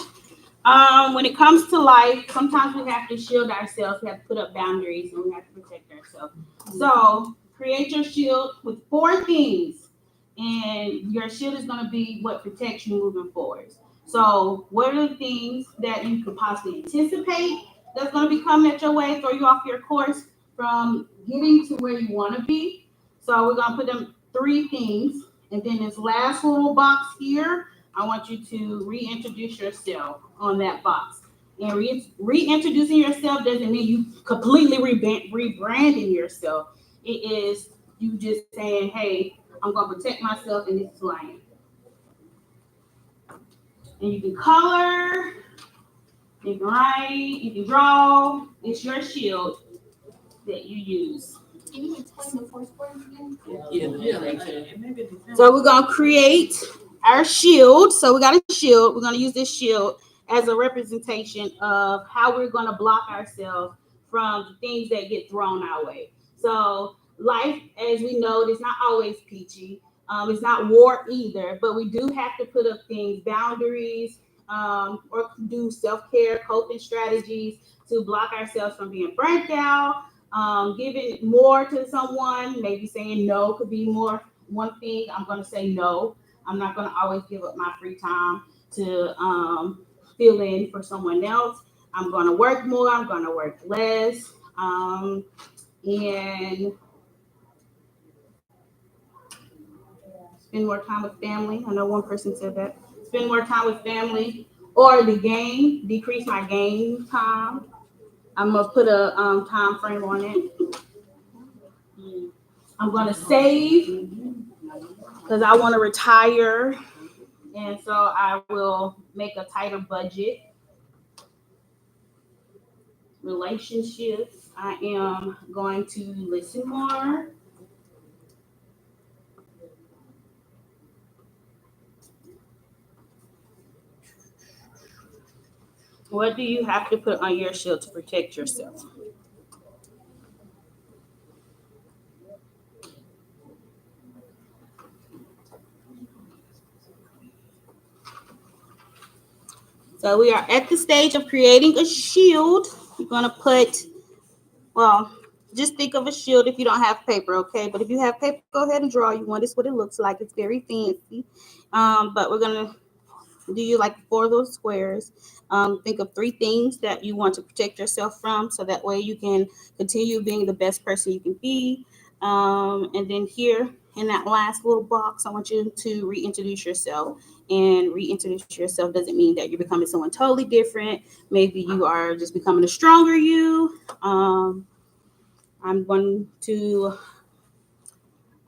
when it comes to life, sometimes we have to shield ourselves. We have to put up boundaries, and we have to protect ourselves. So create your shield with 4 things, and your shield is going to be what protects you moving forward. So what are the things that you could possibly anticipate that's going to be coming at your way, throw you off your course from getting to where you want to be? So we're going to put them 3 things, and then this last little box here, I want you to reintroduce yourself on that box. And reintroducing yourself doesn't mean you completely rebranding yourself. It is you just saying, hey, I'm going to protect myself and this is who I am. And you can color, you can write, you can draw. It's your shield that you use. Can you explain the 4 squares again? So we're going to create our shield. So we got a shield. We're going to use this shield as a representation of how we're going to block ourselves from things that get thrown our way. So life, as we know, is not always peachy. It's not war either, but we do have to put up things, boundaries, or do self-care, coping strategies to block ourselves from being burnt out, giving more to someone, maybe saying no could be more one thing. I'm going to say no. I'm not going to always give up my free time to fill in for someone else. I'm going to work more. I'm going to work less. And spend more time with family. I know one person said that. Spend more time with family. Or the game, decrease my game time. I'm going to put a time frame on it. I'm going to save because I want to retire. And so I will make a tighter budget. Relationships, I am going to listen more. What do you have to put on your shield to protect yourself? So we are at the stage of creating a shield. You're going to put, well, just think of a shield if you don't have paper, okay? But if you have paper, go ahead and draw you one. This is what it looks like. It's very fancy. But we're going to do you like 4 of those squares. Think of 3 things that you want to protect yourself from so that way you can continue being the best person you can be. And then here in that last little box, I want you to reintroduce yourself. And reintroduce yourself doesn't mean that you're becoming someone totally different. Maybe you are just becoming a stronger you. I'm going to,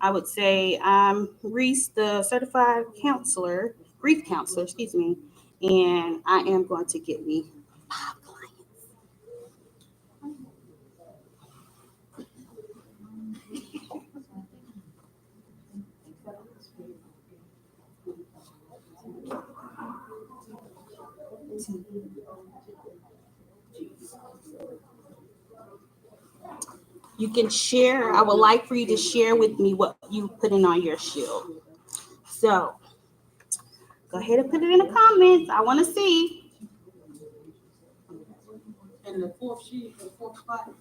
I would say, I'm Reese, the certified counselor, grief counselor, excuse me. And I am going to get me 5 clients. You can share. I would like for you to share with me what you put in on your shield. So go ahead and put it in the comments. I want to see. And the 4th sheet, the 4th spot.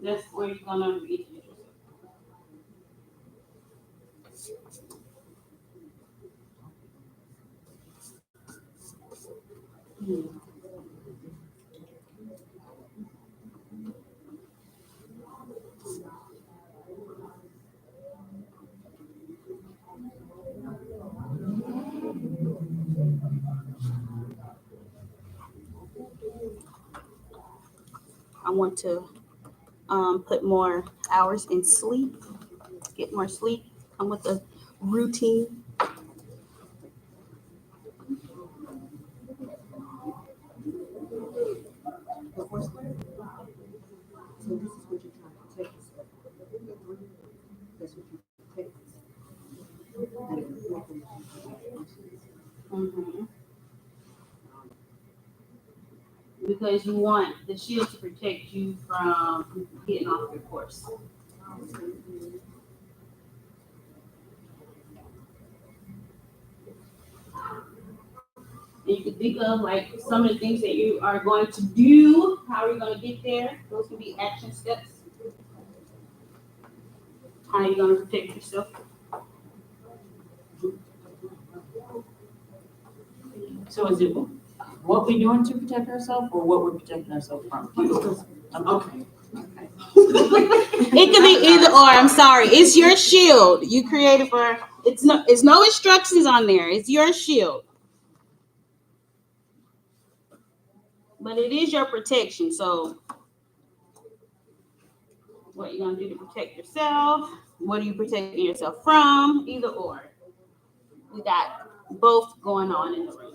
That's where you're gonna read it. I want to put more hours in sleep, get more sleep, come with a routine. The 4 square? So this is what you're trying to protect yourself. That's what you protect yourself. Because you want the shield to protect you from getting off your course. And you can think of like some of the things that you are going to do. How are you going to get there? Those can be action steps. How are you going to protect yourself? So is it what we're doing to protect ourselves or what we're protecting ourselves from? Okay. It can be either or. I'm sorry. It's your shield. You created for it's no instructions on there. It's your shield. But it is your protection. So what you gonna do to protect yourself? What are you protecting yourself from? Either or. We got both going on in the room.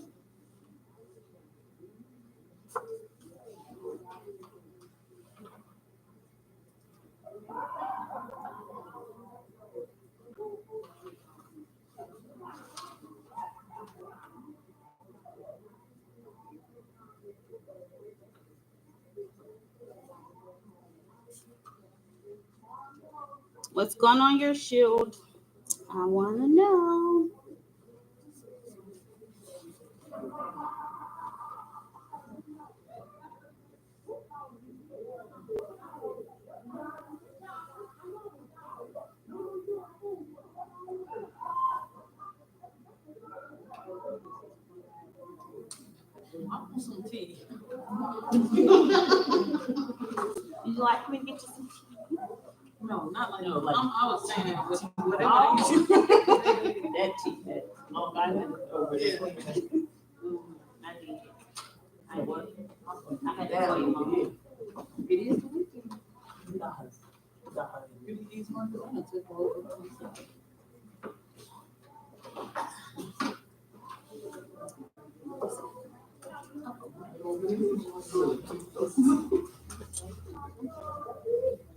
What's going on your shield? I wanna know. I want some tea. Would you like me to get you some tea? No, not like, No, like- I was saying it with whatever. Oh. That tea, that Long Island over there. I did. I what? did. I had to That tell you, over Mom. here. It is the weekend. The You these ones, I'm gonna take over.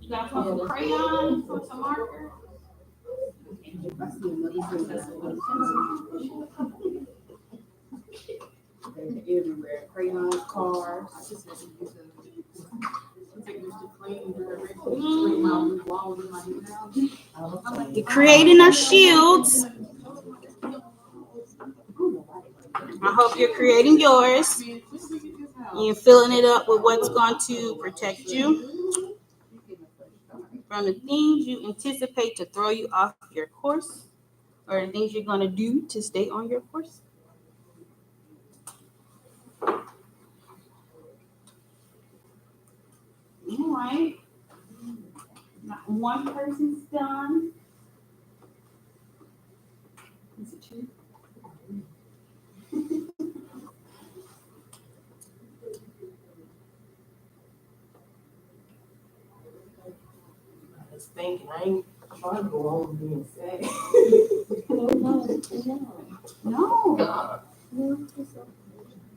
You got some crayons or some markers? I see another thing that's everywhere. Crayons, cars. I just had to use take this to clean, clean my walls in my house. You're creating our shields. I hope you're creating yours. You're filling it up with what's going to protect you from the things you anticipate to throw you off your course or the things you're going to do to stay on your course. All right. Not one person's done. Is it two? I was thinking, I ain't trying to go home being sad. No.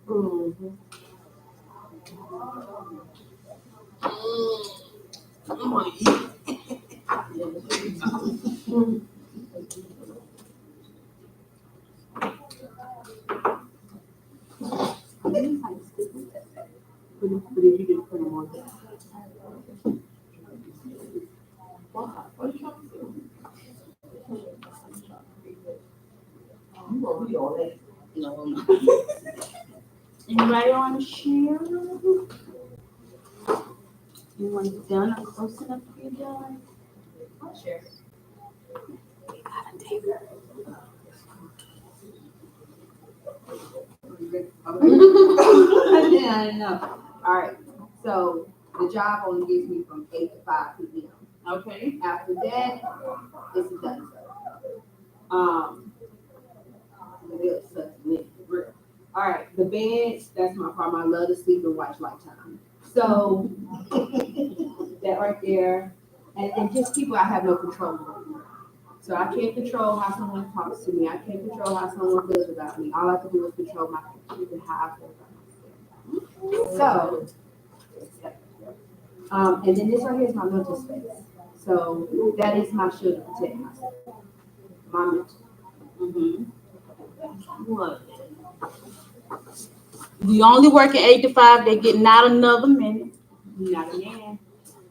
Mhm. I'm gonna eat. But if you didn't put them on there. Why? What are you trying to do? You gonna read all that? No, I'm not. Anybody want to share? Anyone done or close enough to be done? I'll share. Gotta take her. I didn't know. All right. So the job only gives me from 8 to 5 p.m. Okay. After that, it's done. It sucks me, for real. All right, the beds, that's my problem. I love to sleep and watch Lifetime. So that right there, and just people I have no control over. So I can't control how someone talks to me. I can't control how someone feels about me. All I can do is control my computer and how I feel about myself. So, and then this right here is my mental space. So that is my shield to protect myself. My mental. Mm-hmm. What? We only work at 8 to 5. They're getting out another minute. Not a man.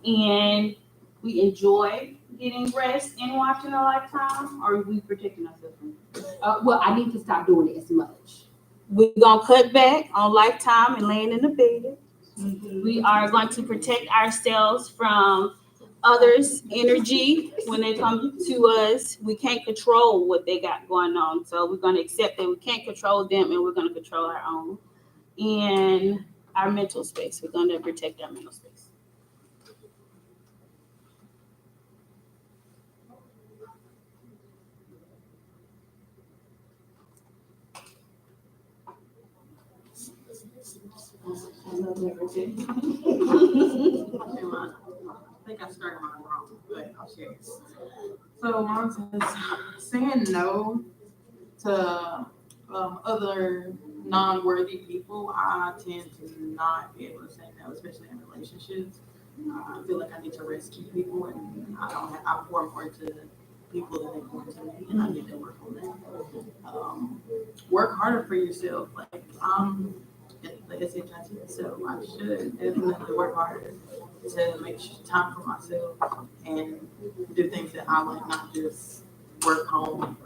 And we enjoy getting rest and watching a Lifetime, or are we protecting ourselves from it? Well, I need to stop doing it as much. We're going to cut back on Lifetime and laying in the bed. We are going to protect ourselves from others' energy when they come to us. We can't control what they got going on. So we're going to accept that we can't control them and we're going to control our own. And our mental space, we're going to protect our mental space. think I started mine wrong, but I'll share it. So mine says saying no to other non-worthy people. I tend to not be able to say no, especially in relationships. I feel like I need to rescue people, and I pour more into people than they pour into me, and I need to work on that. Work harder for yourself. Like I said, so I should definitely work harder to make time for myself and do things that I like, not just work home.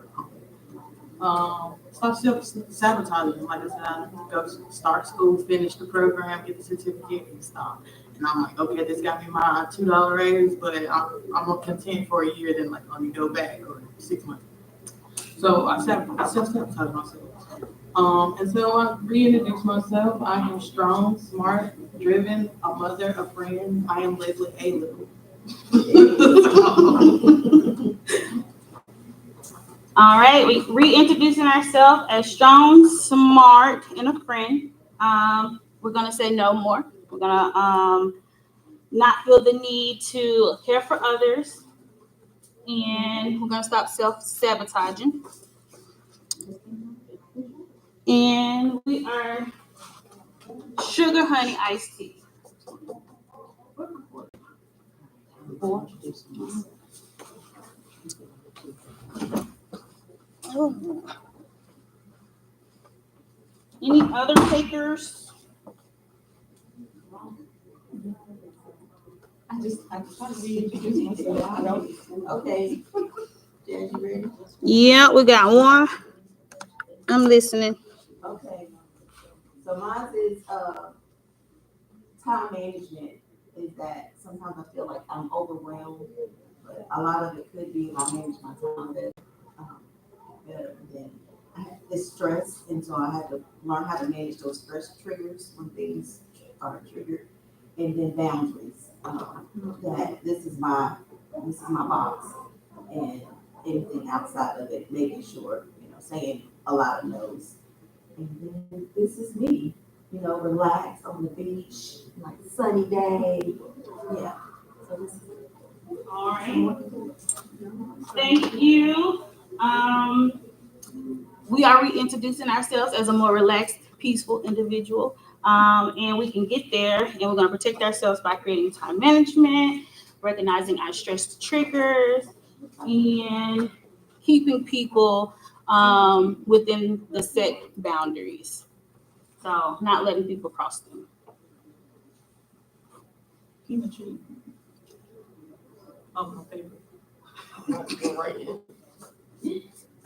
Stop self-sabotaging. Like I said, I go start school, finish the program, get the certificate, and stop. And I'm like, okay, this got me my $2 raise, but I'm gonna contend for a year, then like let me go back or 6 months. So I self-sabotage myself. And so I reintroduce myself. I am strong, smart, driven, a mother, a friend. I am Leslie A. Little. All right, we reintroducing ourselves as strong, smart, and a friend. We're gonna say no more. We're gonna not feel the need to care for others, and we're gonna stop self-sabotaging. And we are sugar honey iced tea. Oh. Any other takers? I just want to reintroduce myself. Okay. Jazz, you ready? Yeah, we got one. I'm listening. Okay. So mine is time management. Is that sometimes I feel like I'm overwhelmed, but a lot of it could be if I manage my time better than it's stress, and so I had to learn how to manage those stress triggers when things are triggered, and then boundaries. That this is my box, and anything outside of it, making sure saying a lot of no's. And then this is me, relax on the beach, like a sunny day. Yeah. So this is All right. Thank you. We are reintroducing ourselves as a more relaxed, peaceful individual. And we can get there, and we're going to protect ourselves by creating time management, recognizing our stress triggers, and keeping people within the set boundaries. So, not letting people cross them. Chemistry. Oh, my favorite.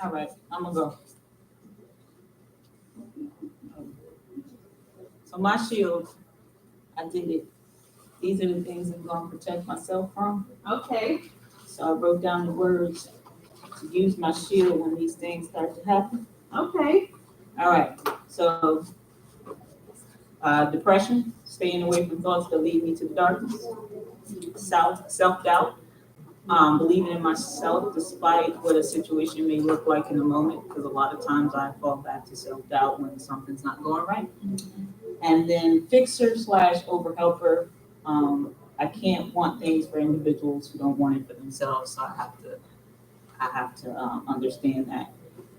All right, I'm gonna go. So my shield, I did it. These are the things I'm gonna protect myself from. Okay. So I wrote down the words to use my shield when these things start to happen. Okay. All right. So depression, staying away from thoughts that lead me to the darkness. Self-doubt, believing in myself despite what a situation may look like in the moment, because a lot of times I fall back to self-doubt when something's not going right. And then fixer slash overhelper. I can't want things for individuals who don't want it for themselves, so I have to understand that.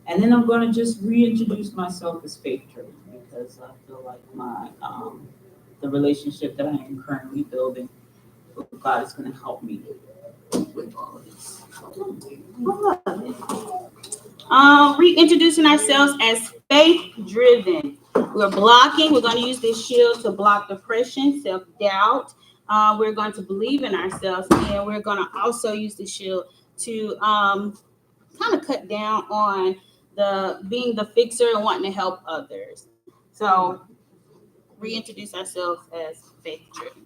And then I'm going to just reintroduce myself as faith driven, because I feel like my the relationship that I am currently building with God is going to help me with all of this. Reintroducing ourselves as faith driven. We're going to use this shield to block depression, self doubt. We're going to believe in ourselves, and we're going to also use the shield to kind of cut down on being the fixer and wanting to help others. So, reintroduce ourselves as faith driven.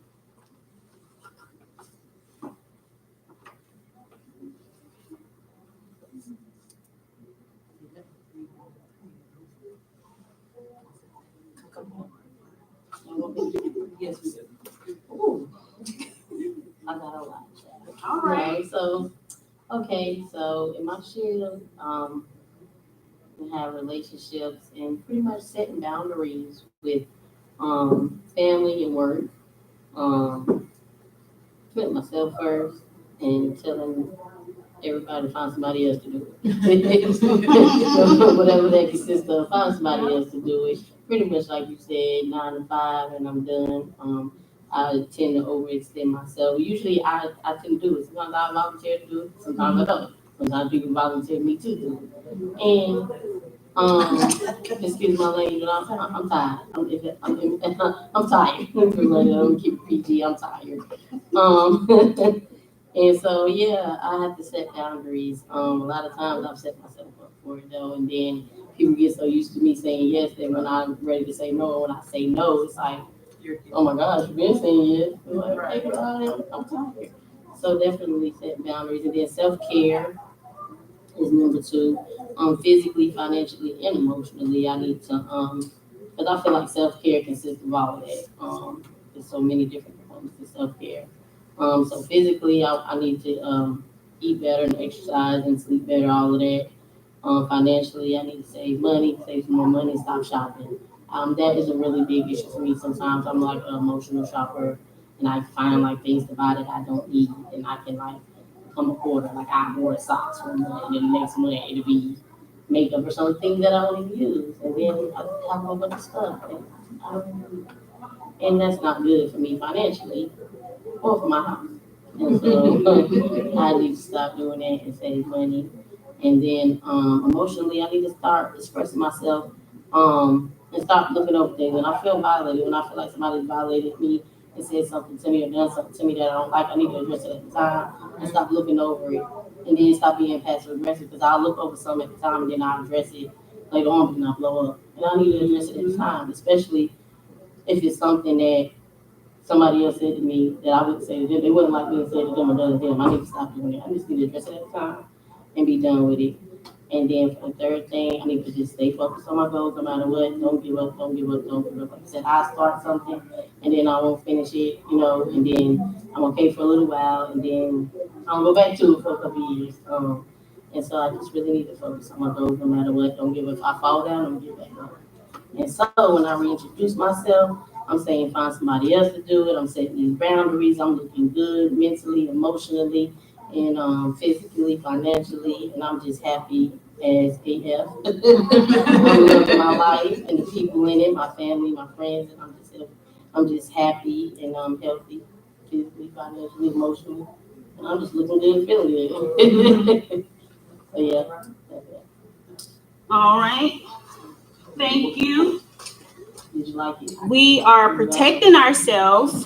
Yes, we do. Ooh. I got a lot. All right. So in my shield, we have relationships and pretty much setting boundaries with family and work. Putting myself first and telling everybody to find somebody else to do it. Whatever that consists of, find somebody else to do it. Pretty much like you said, 9 to 5, and I'm done. I tend to overextend myself. Usually, I tend to do it. Sometimes I volunteer to do it. Sometimes I don't. Sometimes people volunteer me to do it. And excuse my language, but I'm tired. I'm tired. I'm gonna keep it PG. I'm tired. And so, yeah, I have to set boundaries. A lot of times I've set myself up for it though, and then people get so used to me saying yes that when I'm ready to say no, and when I say no, it's like, oh my gosh, you've been saying yes. I'm like, hey, I'm tired. So definitely set boundaries, and then self care is number two. Physically, financially, and emotionally, I need to because I feel like self care consists of all of that. There's so many different components to self care. So physically, I need to eat better and exercise and sleep better, all of that. Financially, I need to save some more money, stop shopping. That is a really big issue for me. Sometimes I'm like an emotional shopper, and I find like things to buy that I don't need, and I can like become a hoarder. Like I hoard socks one month, and then the next month it'll be makeup or something that I don't even use, and then I have a whole bunch of stuff that I don't even use. And that's not good for me financially or for my house. And so I need to stop doing that and save money. And then emotionally, I need to start expressing myself and stop looking over things. When I feel violated, when I feel like somebody violated me and said something to me or done something to me that I don't like, I need to address it at the time and stop looking over it. And then stop being passive aggressive because I'll look over something at the time and then I'll address it later on when I blow up. And I need to address it at the time, especially if it's something that somebody else said to me that I wouldn't say to them. They wouldn't like me to say to them or done to them. I need to stop doing it. I just need to address it at the time and be done with it. And then for the third thing, I need to just stay focused on my goals no matter what. Don't give up, don't give up, don't give up. Like I said, I start something and then I won't finish it, and then I'm okay for a little while and then I'll go back to it for a couple of years. And so I just really need to focus on my goals no matter what. Don't give up. If I fall down, don't get back up. And so when I reintroduce myself, I'm saying find somebody else to do it. I'm setting these boundaries. I'm looking good mentally, emotionally, and physically, financially, and I'm just happy as AF. I'm loving my life and the people in it, my family, my friends, and I'm just happy and I'm healthy, physically, financially, emotionally, and I'm just looking good and feeling good. So yeah, that's it. All right. Thank you. Did you like it? We are protecting ourselves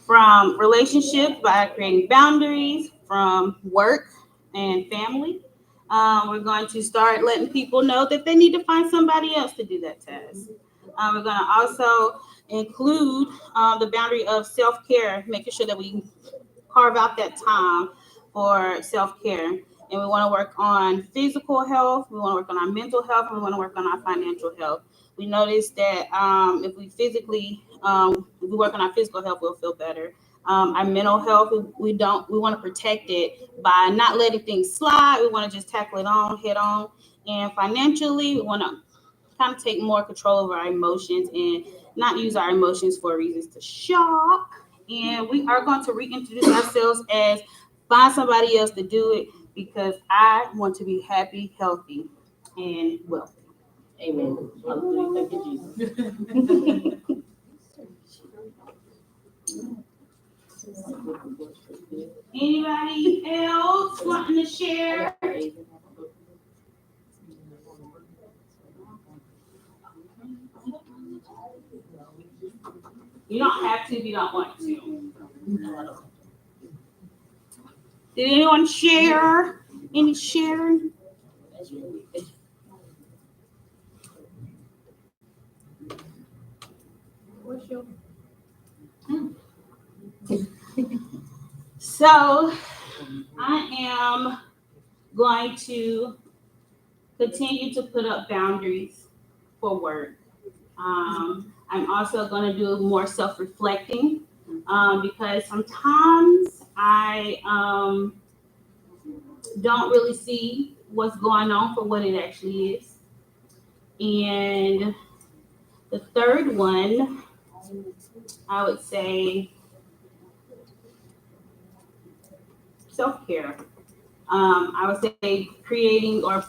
from relationships by creating boundaries from work and family. We're going to start letting people know that they need to find somebody else to do that task. We're going to also include the boundary of self-care, making sure that we carve out that time for self-care. And we want to work on physical health, we want to work on our mental health, and we want to work on our financial health. We noticed that if we work on our physical health, we'll feel better. Our mental health, we want to protect it by not letting things slide. We want to just tackle it on head on. And financially, we want to kind of take more control over our emotions and not use our emotions for reasons to shop. And we are going to reintroduce ourselves as find somebody else to do it because I want to be happy, healthy, and wealthy. Amen. Hallelujah. Thank you, Jesus. Anybody else wanting to share? You don't have to if you don't want to. Did anyone share? Any sharing? So I am going to continue to put up boundaries for work. I'm also going to do more self-reflecting because sometimes I don't really see what's going on for what it actually is. And The third one, I would say self-care. I would say creating or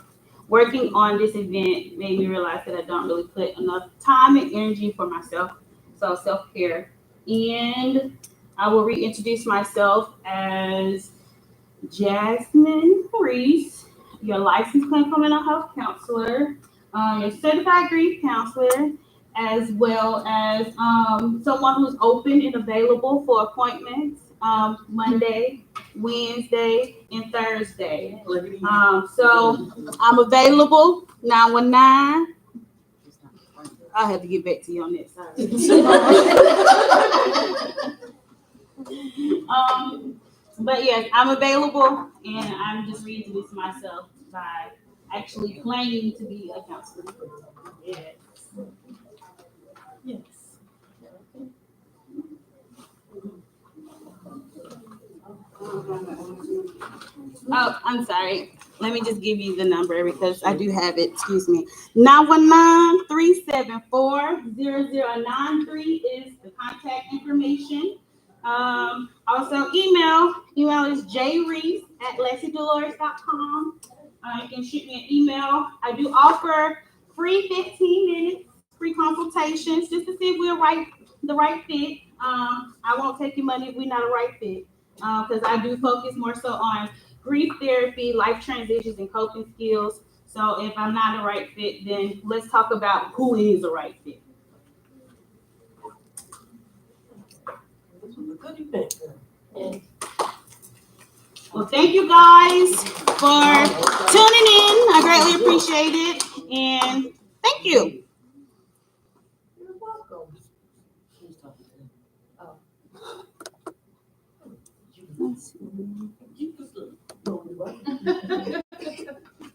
working on this event made me realize that I don't really put enough time and energy for myself. So self-care. And I will reintroduce myself as Jasmine Reese, your licensed clinical mental health counselor, your certified grief counselor, as well as someone who's open and available for appointments Monday, Wednesday, and Thursday. So I'm available 919. I'll have to get back to you on that. Sorry. But yes, I'm available, and I'm just reintroducing myself by actually claiming to be a counselor. Yes. Yes. Oh, I'm sorry. Let me just give you the number because I do have it. Excuse me. 919-374-0093 is the contact information. Also, email is jreese@lessydolores.com. You can shoot me an email. I do offer free 15 minutes, free consultations just to see if we're the right fit. I won't take your money if we're not a right fit because I do focus more so on grief therapy, life transitions, and coping skills. So if I'm not a right fit, then let's talk about who is a right fit. This was a good event. Well, thank you guys for tuning in. I greatly appreciate it. And thank you. You're welcome. Let's see. You just look.